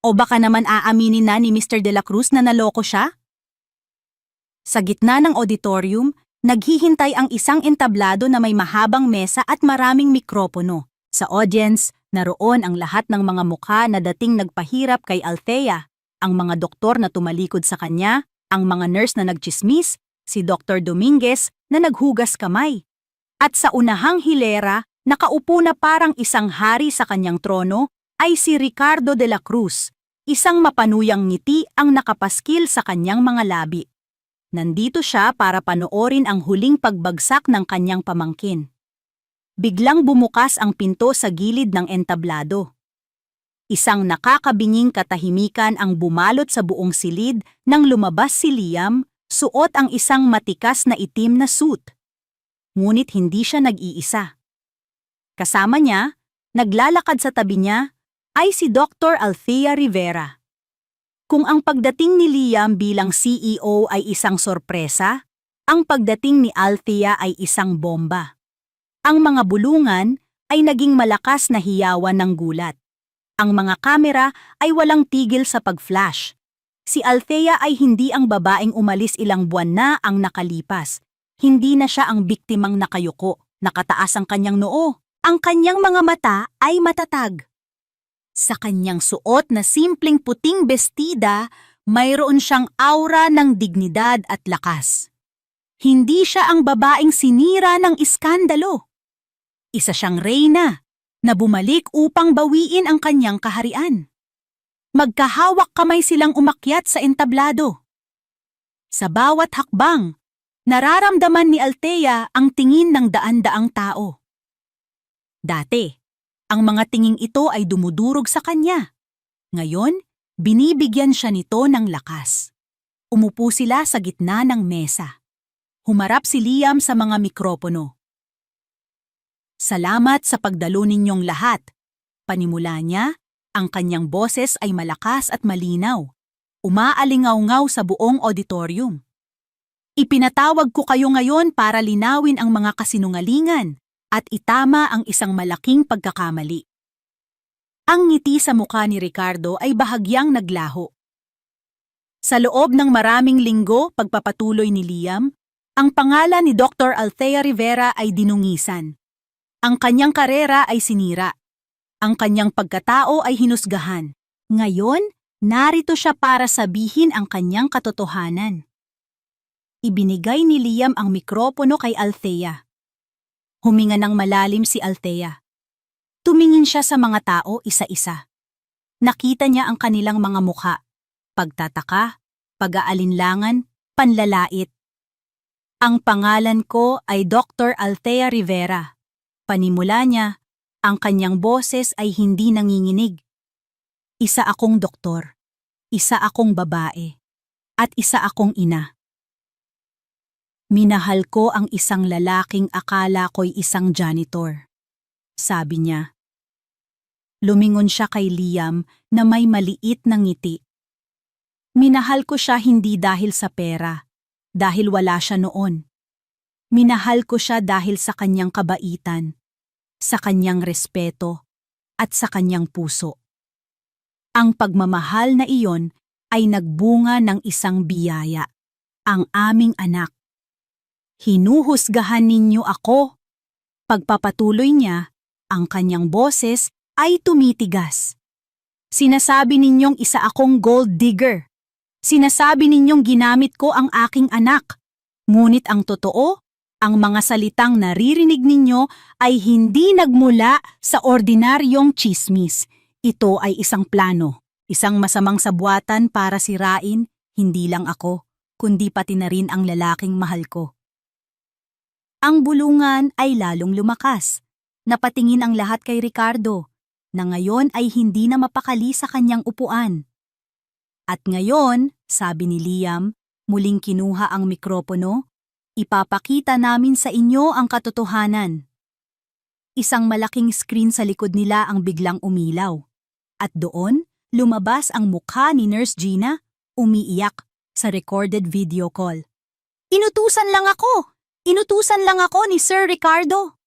O baka naman aaminin na ni Mr. De La Cruz na naloko siya? Sa gitna ng auditorium, naghihintay ang isang entablado na may mahabang mesa at maraming mikropono. Sa audience, naroon ang lahat ng mga mukha na dating nagpahirap kay Althea, ang mga doktor na tumalikod sa kanya, ang mga nurse na nagchismis, si Dr. Dominguez na naghugas kamay. At sa unahang hilera, nakaupo na parang isang hari sa kanyang trono, ay si Ricardo de la Cruz, isang mapanuyang ngiti ang nakapaskil sa kanyang mga labi. Nandito siya para panoorin ang huling pagbagsak ng kanyang pamangkin. Biglang bumukas ang pinto sa gilid ng entablado. Isang nakakabinging katahimikan ang bumalot sa buong silid nang lumabas si Liam, suot ang isang matikas na itim na suit. Ngunit hindi siya nag-iisa. Kasama niya, naglalakad sa tabi niya, ay si Dr. Althea Rivera. Kung ang pagdating ni Liam bilang CEO ay isang sorpresa, ang pagdating ni Althea ay isang bomba. Ang mga bulungan ay naging malakas na hiyawan ng gulat. Ang mga kamera ay walang tigil sa pag-flash. Si Althea ay hindi ang babaeng umalis ilang buwan na ang nakalipas. Hindi na siya ang biktimang nakayuko, nakataas ang kanyang noo. Ang kanyang mga mata ay matatag. Sa kanyang suot na simpleng puting bestida, mayroon siyang aura ng dignidad at lakas. Hindi siya ang babaeng sinira ng iskandalo. Isa siyang reyna na bumalik upang bawiin ang kanyang kaharian. Magkahawak kamay silang umakyat sa entablado. Sa bawat hakbang, nararamdaman ni Althea ang tingin ng daan-daang tao. Dati, ang mga tinging ito ay dumudurog sa kanya. Ngayon, binibigyan siya nito ng lakas. Umupo sila sa gitna ng mesa. Humarap si Liam sa mga mikropono. Salamat sa pagdalo ninyong lahat. Panimula niya, ang kanyang boses ay malakas at malinaw. Umaalingaw-ngaw sa buong auditorium. Ipinatawag ko kayo ngayon para linawin ang mga kasinungalingan at itama ang isang malaking pagkakamali. Ang ngiti sa mukha ni Ricardo ay bahagyang naglaho. Sa loob ng maraming linggo pagpapatuloy ni Liam, ang pangalan ni Dr. Althea Rivera ay dinungisan. Ang kanyang karera ay sinira. Ang kanyang pagkatao ay hinusgahan. Ngayon, narito siya para sabihin ang kanyang katotohanan. Ibinigay ni Liam ang mikropono kay Althea. Huminga ng malalim si Althea. Tumingin siya sa mga tao isa-isa. Nakita niya ang kanilang mga mukha, pagtataka, pag-aalinlangan, panlalait. Ang pangalan ko ay Dr. Althea Rivera. Panimula niya, ang kanyang boses ay hindi nanginginig. Isa akong doktor, isa akong babae, at isa akong ina. Minahal ko ang isang lalaking akala ko'y isang janitor. Sabi niya. Lumingon siya kay Liam na may maliit na ngiti. Minahal ko siya hindi dahil sa pera, dahil wala siya noon. Minahal ko siya dahil sa kanyang kabaitan, sa kanyang respeto, at sa kanyang puso. Ang pagmamahal na iyon ay nagbunga ng isang biyaya, ang aming anak. Hinuhusgahan ninyo ako. Pagpapatuloy niya, ang kanyang boses ay tumitigas. Sinasabi ninyong isa akong gold digger. Sinasabi ninyong ginamit ko ang aking anak. Ngunit ang totoo, ang mga salitang naririnig ninyo ay hindi nagmula sa ordinaryong tsismis. Ito ay isang plano, isang masamang sabwatan para sirain, hindi lang ako, kundi pati na rin ang lalaking mahal ko. Ang bulungan ay lalong lumakas. Napatingin ang lahat kay Ricardo, na ngayon ay hindi na mapakali sa kanyang upuan. At ngayon, sabi ni Liam, muling kinuha ang mikropono, ipapakita namin sa inyo ang katotohanan. Isang malaking screen sa likod nila ang biglang umilaw. At doon, lumabas ang mukha ni Nurse Gina, umiiyak sa recorded video call. Inutusan lang ako! Inutusan lang ako ni Sir Ricardo!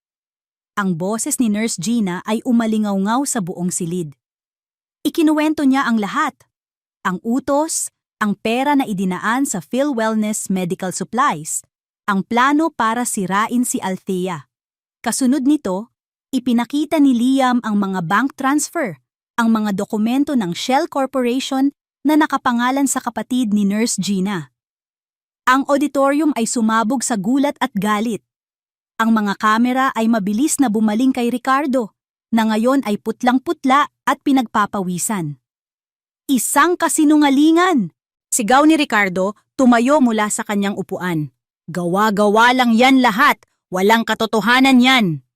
Ang boses ni Nurse Gina ay umalingaw-ngaw sa buong silid. Ikinuwento niya ang lahat. Ang utos, ang pera na idinaan sa PhilWellness Medical Supplies, ang plano para sirain si Althea. Kasunod nito, ipinakita ni Liam ang mga bank transfer, ang mga dokumento ng Shell Corporation na nakapangalan sa kapatid ni Nurse Gina. Ang auditorium ay sumabog sa gulat at galit. Ang mga kamera ay mabilis na bumaling kay Ricardo, na ngayon ay putlang-putla at pinagpapawisan. Isang kasinungalingan! Sigaw ni Ricardo, tumayo mula sa kanyang upuan. Gawa-gawa lang yan lahat, walang katotohanan yan.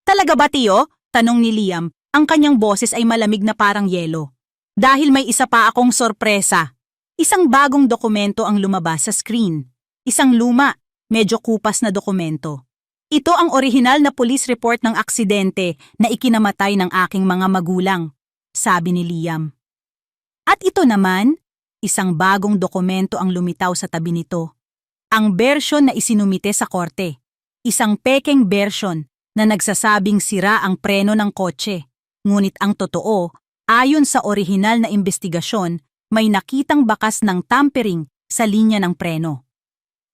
Talaga ba, Tio? Tanong ni Liam, ang kanyang boses ay malamig na parang yelo. Dahil may isa pa akong sorpresa. Isang bagong dokumento ang lumabas sa screen. Isang luma, medyo kupas na dokumento. Ito ang orihinal na police report ng aksidente na ikinamatay ng aking mga magulang, sabi ni Liam. At ito naman, isang bagong dokumento ang lumitaw sa tabi nito. Ang bersyon na isinumite sa korte. Isang pekeng bersyon na nagsasabing sira ang preno ng kotse. Ngunit ang totoo, ayon sa orihinal na investigasyon, may nakitang bakas ng tampering sa linya ng preno.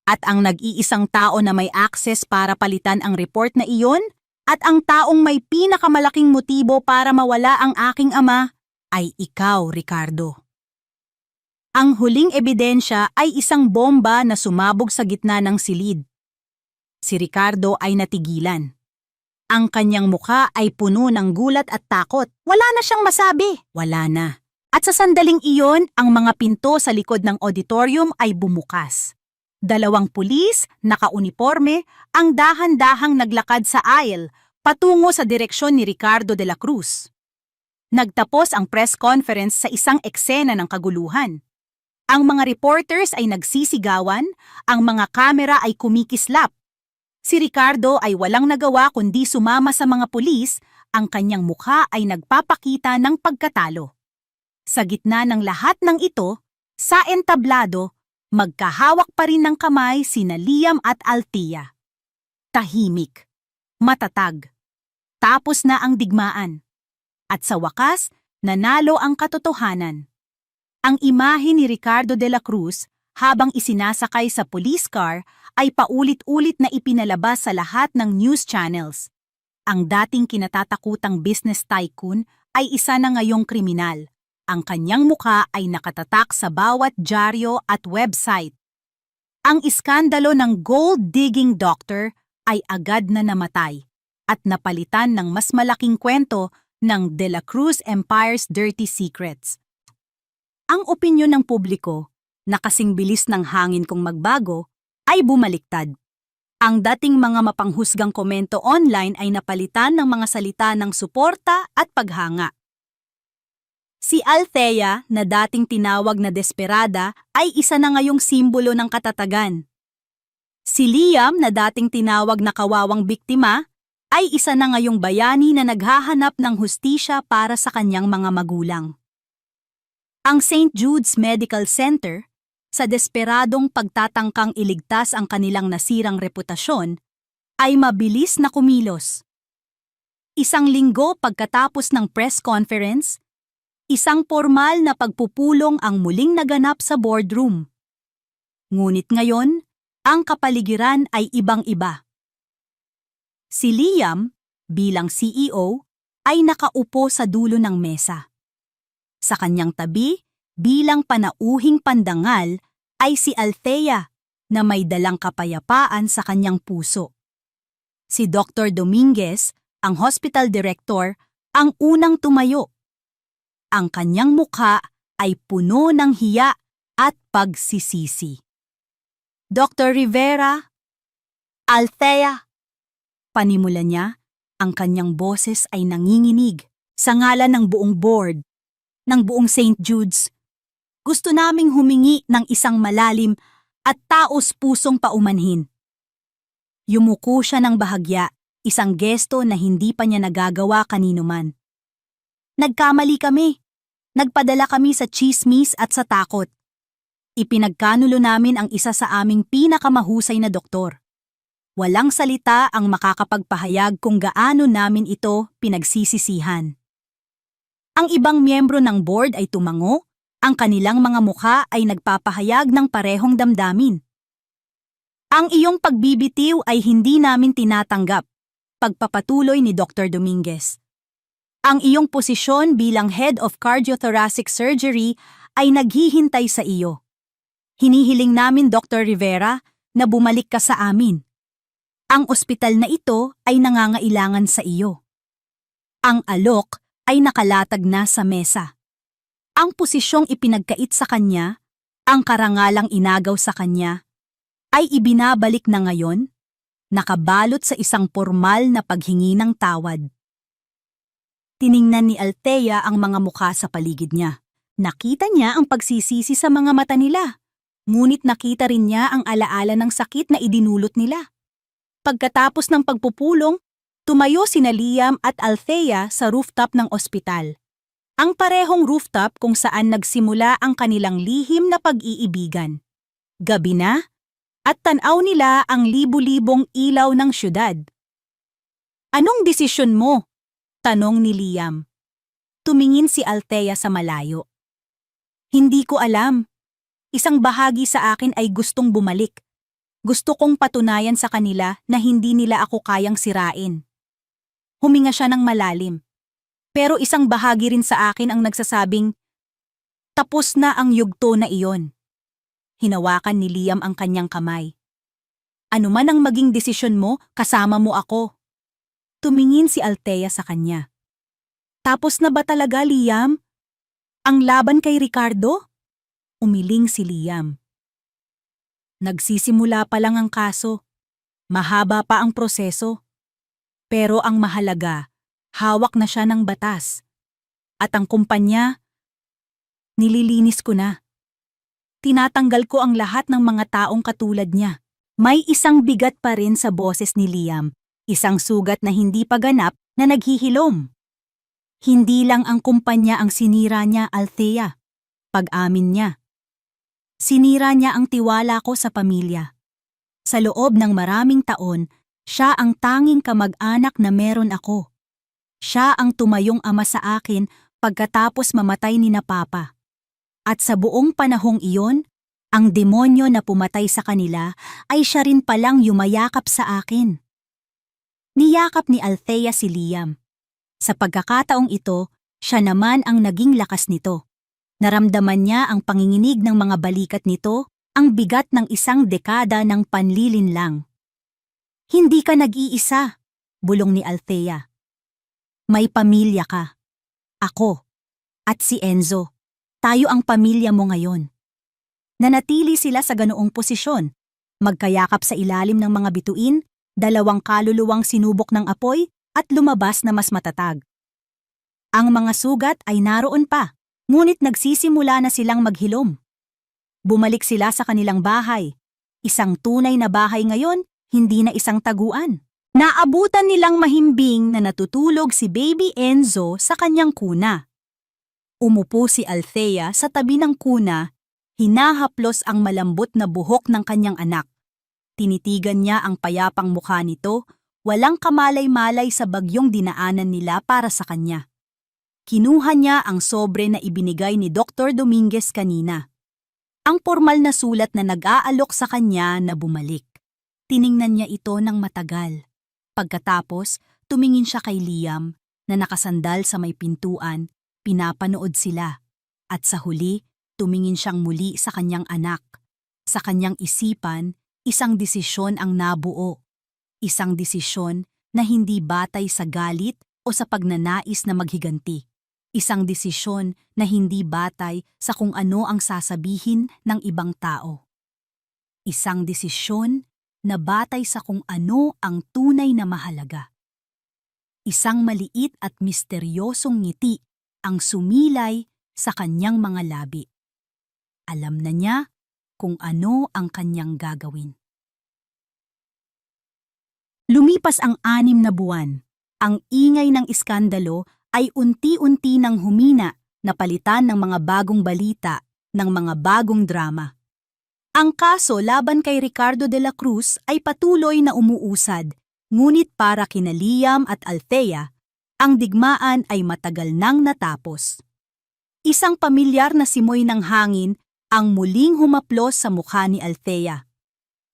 At ang nag-iisang tao na may access para palitan ang report na iyon at ang taong may pinakamalaking motibo para mawala ang aking ama ay ikaw, Ricardo. Ang huling ebidensya ay isang bomba na sumabog sa gitna ng silid. Si Ricardo ay natigilan. Ang kanyang mukha ay puno ng gulat at takot. Wala na siyang masabi. Wala na. At sa sandaling iyon, ang mga pinto sa likod ng auditorium ay bumukas. 2 pulis, nakauniporme, ang dahan-dahang naglakad sa aisle patungo sa direksyon ni Ricardo de la Cruz. Nagtapos ang press conference sa isang eksena ng kaguluhan. Ang mga reporters ay nagsisigawan, ang mga kamera ay kumikislap. Si Ricardo ay walang nagawa kundi sumama sa mga pulis, ang kanyang mukha ay nagpapakita ng pagkatalo. Sa gitna ng lahat ng ito, sa entablado, magkahawak pa rin ng kamay sina Liam at Althea. Tahimik, matatag. Tapos na ang digmaan. At sa wakas, nanalo ang katotohanan. Ang imahe ni Ricardo de la Cruz habang isinasakay sa police car ay paulit-ulit na ipinalabas sa lahat ng news channels. Ang dating kinatatakutang business tycoon ay isa na ngayong kriminal. Ang kanyang mukha ay nakatatak sa bawat dyaryo at website. Ang iskandalo ng gold-digging doctor ay agad na namatay at napalitan ng mas malaking kwento ng De La Cruz Empire's Dirty Secrets. Ang opinyon ng publiko, na kasing bilis ng hangin kung magbago, ay bumaliktad. Ang dating mga mapanghusgang komento online ay napalitan ng mga salita ng suporta at paghanga. Si Althea, na dating tinawag na desperada, ay isa na ngayong simbolo ng katatagan. Si Liam, na dating tinawag na kawawang biktima, ay isa na ngayong bayani na naghahanap ng hustisya para sa kanyang mga magulang. Ang St. Jude's Medical Center, sa desperadong pagtatangkang iligtas ang kanilang nasirang reputasyon, ay mabilis na kumilos. Isang linggo pagkatapos ng press conference, isang formal na pagpupulong ang muling naganap sa boardroom. Ngunit ngayon, ang kapaligiran ay ibang-iba. Si Liam, bilang CEO, ay nakaupo sa dulo ng mesa. Sa kanyang tabi, bilang panauhing pandangal, ay si Althea na may dalang kapayapaan sa kanyang puso. Si Dr. Dominguez, ang hospital director, ang unang tumayo. Ang kanyang mukha ay puno ng hiya at pagsisisi. Dr. Rivera, Althea, Panimula niya, ang kanyang boses ay nanginginig sa ngalan ng buong board, ng buong St. Jude's. Gusto naming humingi ng isang malalim at taos-pusong paumanhin. Yumuko siya ng bahagya, isang gesto na hindi pa niya nagagawa kanino man. Nagkamali kami. Nagpadala kami sa tsismis at sa takot. Ipinagkanulo namin ang isa sa aming pinakamahusay na doktor. Walang salita ang makakapagpahayag kung gaano namin ito pinagsisisihan. Ang ibang miyembro ng board ay tumango, ang kanilang mga mukha ay nagpapahayag ng parehong damdamin. Ang iyong pagbibitiw ay hindi namin tinatanggap, pagpapatuloy ni Dr. Dominguez. Ang iyong posisyon bilang Head of Cardiothoracic Surgery ay naghihintay sa iyo. Hinihiling namin, Dr. Rivera, na bumalik ka sa amin. Ang ospital na ito ay nangangailangan sa iyo. Ang alok ay nakalatag na sa mesa. Ang posisyong ipinagkait sa kanya, ang karangalang inagaw sa kanya, ay ibinabalik na ngayon, nakabalot sa isang formal na paghingi ng tawad. Tiningnan ni Althea ang mga mukha sa paligid niya. Nakita niya ang pagsisisi sa mga mata nila, ngunit nakita rin niya ang alaala ng sakit na idinulot nila. Pagkatapos ng pagpupulong, tumayo sina Liam at Althea sa rooftop ng ospital. Ang parehong rooftop kung saan nagsimula ang kanilang lihim na pag-iibigan. Gabi na, at tanaw nila ang libu-libong ilaw ng syudad. Anong desisyon mo? Tanong ni Liam. Tumingin si Althea sa malayo. Hindi ko alam. Isang bahagi sa akin ay gustong bumalik. Gusto kong patunayan sa kanila na hindi nila ako kayang sirain. Huminga siya ng malalim. Pero isang bahagi rin sa akin ang nagsasabing, tapos na ang yugto na iyon. Hinawakan ni Liam ang kanyang kamay. Ano man ang maging desisyon mo, kasama mo ako. Tumingin si Althea sa kanya. Tapos na ba talaga, Liam? Ang laban kay Ricardo? Umiling si Liam. Nagsisimula pa lang ang kaso. Mahaba pa ang proseso. Pero ang mahalaga, hawak na siya ng batas. At ang kumpanya, nililinis ko na. Tinatanggal ko ang lahat ng mga taong katulad niya. May isang bigat pa rin sa boses ni Liam, isang sugat na hindi pa ganap na naghihilom. Hindi lang ang kumpanya ang sinira niya, Althea. Pag-amin niya. Sinira niya ang tiwala ko sa pamilya. Sa loob ng maraming taon, siya ang tanging kamag-anak na meron ako. Siya ang tumayong ama sa akin pagkatapos mamatay ni na Papa. At sa buong panahong iyon, ang demonyo na pumatay sa kanila ay siya rin palang yumayakap sa akin. Niyakap ni Althea si Liam. Sa pagkakataong ito, siya naman ang naging lakas nito. Naramdaman niya ang panginginig ng mga balikat nito, ang bigat ng isang dekada ng panlilinlang. Hindi ka nag-iisa, bulong ni Althea. May pamilya ka. Ako. At si Enzo. Tayo ang pamilya mo ngayon. Nanatili sila sa ganoong posisyon, magkayakap sa ilalim ng mga bituin, dalawang kaluluwang sinubok ng apoy at lumabas na mas matatag. Ang mga sugat ay naroon pa, ngunit nagsisimula na silang maghilom. Bumalik sila sa kanilang bahay. Isang tunay na bahay ngayon, hindi na isang taguan. Naabutan nilang mahimbing na natutulog si Baby Enzo sa kanyang kuna. Umupo si Althea sa tabi ng kuna, hinahaplos ang malambot na buhok ng kanyang anak. Tinitigan niya ang payapang mukha nito, walang kamalay-malay sa bagyong dinaanan nila para sa kanya. Kinuha niya ang sobre na ibinigay ni Dr. Dominguez kanina. Ang formal na sulat na nag-aalok sa kanya na bumalik. Tiningnan niya ito ng matagal. Pagkatapos, tumingin siya kay Liam na nakasandal sa may pintuan, pinapanood sila. At sa huli, tumingin siyang muli sa kanyang anak. Sa kanyang isipan, isang desisyon ang nabuo. Isang desisyon na hindi batay sa galit o sa pagnanais na maghiganti. Isang desisyon na hindi batay sa kung ano ang sasabihin ng ibang tao. Isang desisyon na batay sa kung ano ang tunay na mahalaga. Isang maliit at misteryosong ngiti ang sumilay sa kanyang mga labi. Alam na niya kung ano ang kanyang gagawin. Lumipas ang 6 na buwan. Ang ingay ng iskandalo ay unti-unti nang humina, napalitan ng mga bagong balita, ng mga bagong drama. Ang kaso laban kay Ricardo de la Cruz ay patuloy na umuusad, ngunit para kina Liam at Althea, ang digmaan ay matagal nang natapos. Isang pamilyar na simoy ng hangin ang muling humaplos sa mukha ni Althea.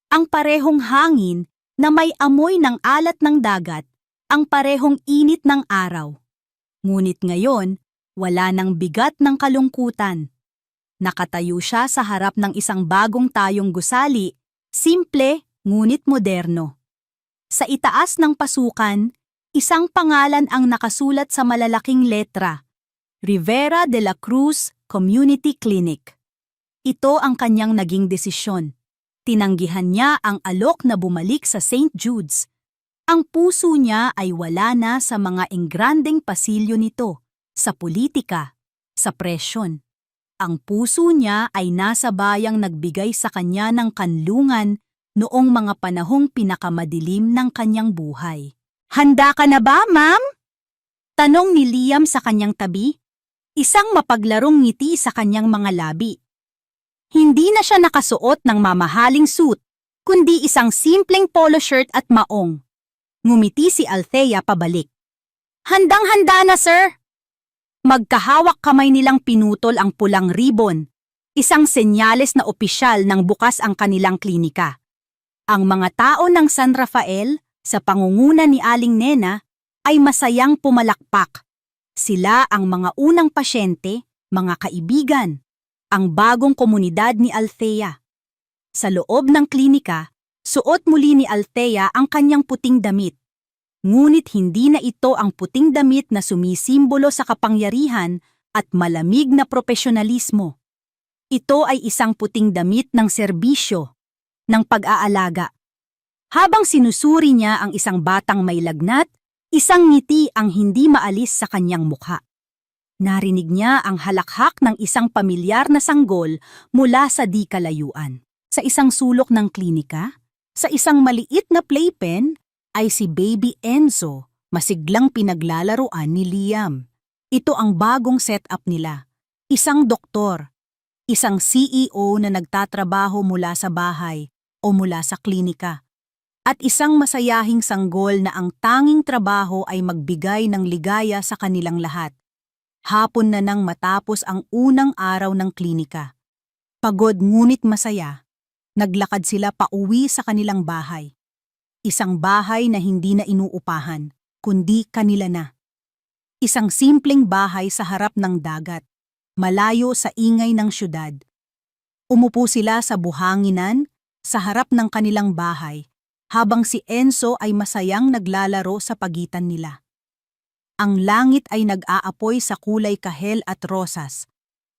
Ang parehong hangin na may amoy ng alat ng dagat, ang parehong init ng araw. Ngunit ngayon, wala nang bigat ng kalungkutan. Nakatayo siya sa harap ng isang bagong tayong gusali, simple ngunit moderno. Sa itaas ng pasukan, isang pangalan ang nakasulat sa malalaking letra, Rivera de la Cruz Community Clinic. Ito ang kanyang naging desisyon. Tinanggihan niya ang alok na bumalik sa St. Jude's. Ang puso niya ay wala na sa mga engrandeng pasilyo nito, sa politika, sa presyon. Ang puso niya ay nasa bayang nagbigay sa kanya ng kanlungan noong mga panahong pinakamadilim ng kanyang buhay. "Handa ka na ba, ma'am?" Tanong ni Liam sa kanyang tabi, isang mapaglarong ngiti sa kanyang mga labi. Hindi na siya nakasuot ng mamahaling suit, kundi isang simpleng polo shirt at maong. Ngumiti si Althea pabalik. "Handang-handa na, sir!" Magkahawak kamay nilang pinutol ang pulang ribbon, isang senyales na opisyal ng bukas ang kanilang klinika. Ang mga tao ng San Rafael, sa pangunguna ni Aling Nena, ay masayang pumalakpak. Sila ang mga unang pasyente, mga kaibigan, ang bagong komunidad ni Althea. Sa loob ng klinika, suot muli ni Althea ang kanyang puting damit. Ngunit hindi na ito ang puting damit na sumisimbolo sa kapangyarihan at malamig na propesyonalismo. Ito ay isang puting damit ng serbisyo, ng pag-aalaga. Habang sinusuri niya ang isang batang may lagnat, isang ngiti ang hindi maalis sa kanyang mukha. Narinig niya ang halakhak ng isang pamilyar na sanggol mula sa di kalayuan. Sa isang sulok ng klinika, sa isang maliit na playpen, ay si Baby Enzo, masiglang pinaglalaruan ni Liam. Ito ang bagong setup nila. Isang doktor, isang CEO na nagtatrabaho mula sa bahay o mula sa klinika, at isang masayahing sanggol na ang tanging trabaho ay magbigay ng ligaya sa kanilang lahat. Hapon na nang matapos ang unang araw ng klinika. Pagod ngunit masaya, naglakad sila pauwi sa kanilang bahay. Isang bahay na hindi na inuupahan, kundi kanila na. Isang simpleng bahay sa harap ng dagat, malayo sa ingay ng syudad. Umupo sila sa buhanginan, sa harap ng kanilang bahay, habang si Enzo ay masayang naglalaro sa pagitan nila. Ang langit ay nag-aapoy sa kulay kahel at rosas.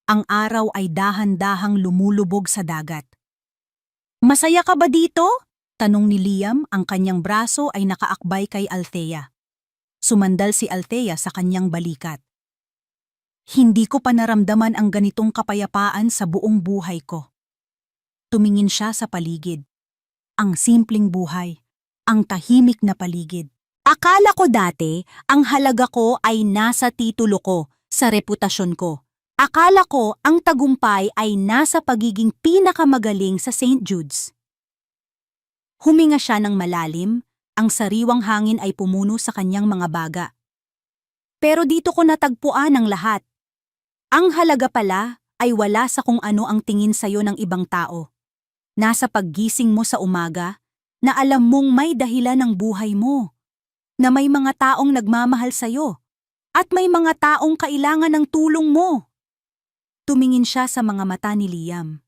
Ang araw ay dahan-dahang lumulubog sa dagat. "Masaya ka ba dito?" tanong ni Liam, ang kanyang braso ay nakaakbay kay Althea. Sumandal si Althea sa kanyang balikat. "Hindi ko pa naramdaman ang ganitong kapayapaan sa buong buhay ko." Tumingin siya sa paligid. Ang simpleng buhay, ang tahimik na paligid. "Akala ko dati, ang halaga ko ay nasa titulo ko, sa reputasyon ko. Akala ko ang tagumpay ay nasa pagiging pinakamagaling sa St. Jude's." Huminga siya ng malalim, ang sariwang hangin ay pumuno sa kanyang mga baga. "Pero dito ko natagpuan ang lahat. Ang halaga pala ay wala sa kung ano ang tingin sa'yo ng ibang tao. Nasa paggising mo sa umaga, na alam mong may dahilan ng buhay mo, na may mga taong nagmamahal sa'yo, at may mga taong kailangan ng tulong mo." Tumingin siya sa mga mata ni Liam.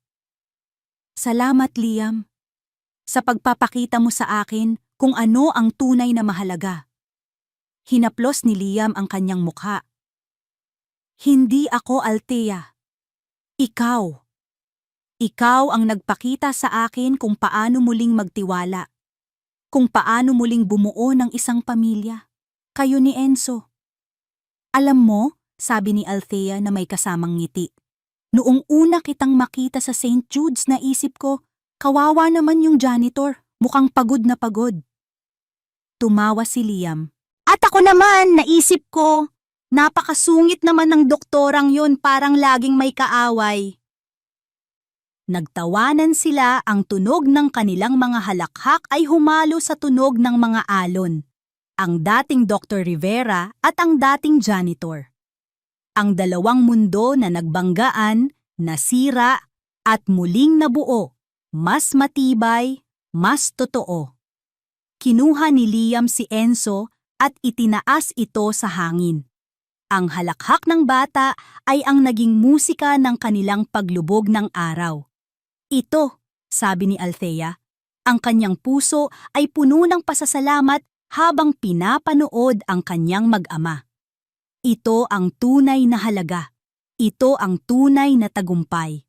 "Salamat, Liam, sa pagpapakita mo sa akin kung ano ang tunay na mahalaga." Hinaplos ni Liam ang kanyang mukha. "Hindi ako, Althea. Ikaw. Ikaw ang nagpakita sa akin kung paano muling magtiwala. kung paano muling bumuo ng isang pamilya. Kayo ni Enzo. Alam mo, sabi ni Althea na may kasamang ngiti. Noong una kitang makita sa St. Jude's, naisip ko, kawawa naman yung janitor, mukhang pagod na pagod. Tumawa si Liam. At ako naman, naisip ko, napakasungit naman ng doktorang yun, parang laging may kaaway. Nagtawanan sila, ang tunog ng kanilang mga halakhak ay humalo sa tunog ng mga alon. Ang dating Dr. Rivera at ang dating janitor. Ang dalawang mundo na nagbanggaan, nasira, at muling nabuo, mas matibay, mas totoo. Kinuha ni Liam si Enzo at itinaas ito sa hangin. Ang halakhak ng bata ay ang naging musika ng kanilang paglubog ng araw. Ito, sabi ni Althea, ang kanyang puso ay puno ng pasasalamat habang pinapanood ang kanyang mag-ama. Ito ang tunay na halaga. Ito ang tunay na tagumpay.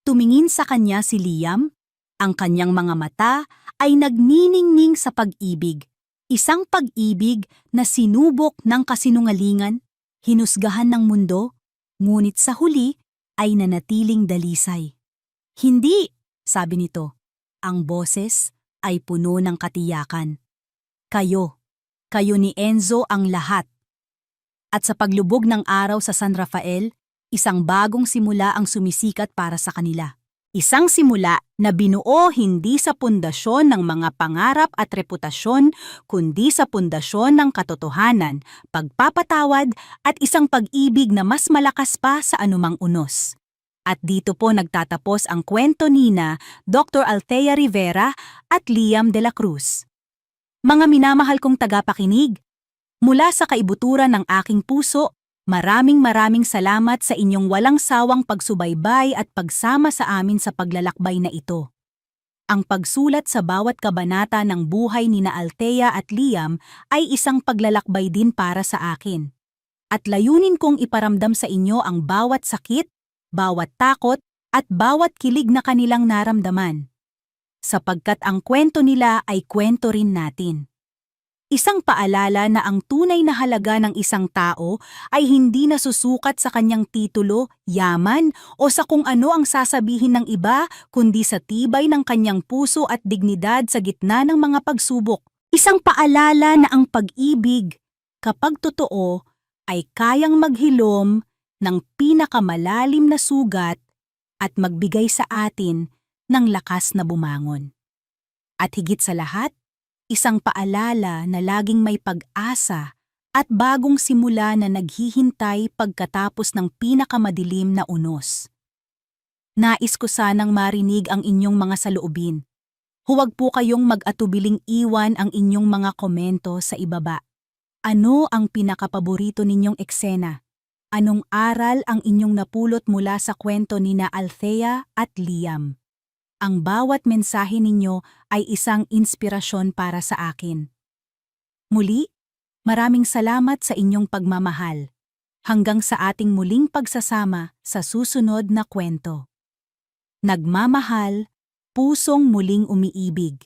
Tumingin sa kanya si Liam. Ang kanyang mga mata ay nagniningning sa pag-ibig. Isang pag-ibig na sinubok ng kasinungalingan, hinusgahan ng mundo, ngunit sa huli ay nanatiling dalisay. Hindi, sabi nito. Ang boses ay puno ng katiyakan. Kayo ni Enzo ang lahat. At sa paglubog ng araw sa San Rafael, isang bagong simula ang sumisikat para sa kanila. Isang simula na binuo hindi sa pundasyon ng mga pangarap at reputasyon, kundi sa pundasyon ng katotohanan, pagpapatawad at isang pag-ibig na mas malakas pa sa anumang unos. At dito po nagtatapos ang kwento nina Dr. Althea Rivera at Liam de la Cruz. Mga minamahal kong tagapakinig, mula sa kaibuturan ng aking puso, maraming salamat sa inyong walang sawang pagsubaybay at pagsama sa amin sa paglalakbay na ito. Ang pagsulat sa bawat kabanata ng buhay nina Althea at Liam ay isang paglalakbay din para sa akin. At layunin kong iparamdam sa inyo ang bawat sakit, bawat takot, at bawat kilig na kanilang naramdaman. Sapagkat ang kwento nila ay kwento rin natin. Isang paalala na ang tunay na halaga ng isang tao ay hindi nasusukat sa kanyang titulo, yaman, o sa kung ano ang sasabihin ng iba, kundi sa tibay ng kanyang puso at dignidad sa gitna ng mga pagsubok. Isang paalala na ang pag-ibig, kapag totoo, ay kayang maghilom ng pinakamalalim na sugat at magbigay sa atin ng lakas na bumangon. At higit sa lahat, isang paalala na laging may pag-asa at bagong simula na naghihintay pagkatapos ng pinakamadilim na unos. Nais ko sanang marinig ang inyong mga saloobin. Huwag po kayong mag-atubiling iwan ang inyong mga komento sa ibaba. Ano ang pinakapaborito ninyong eksena? Anong aral ang inyong napulot mula sa kwento nina Althea at Liam? Ang bawat mensahe ninyo ay isang inspirasyon para sa akin. Muli, maraming salamat sa inyong pagmamahal. Hanggang sa ating muling pagsasama sa susunod na kwento. Nagmamahal, pusong muling umiibig.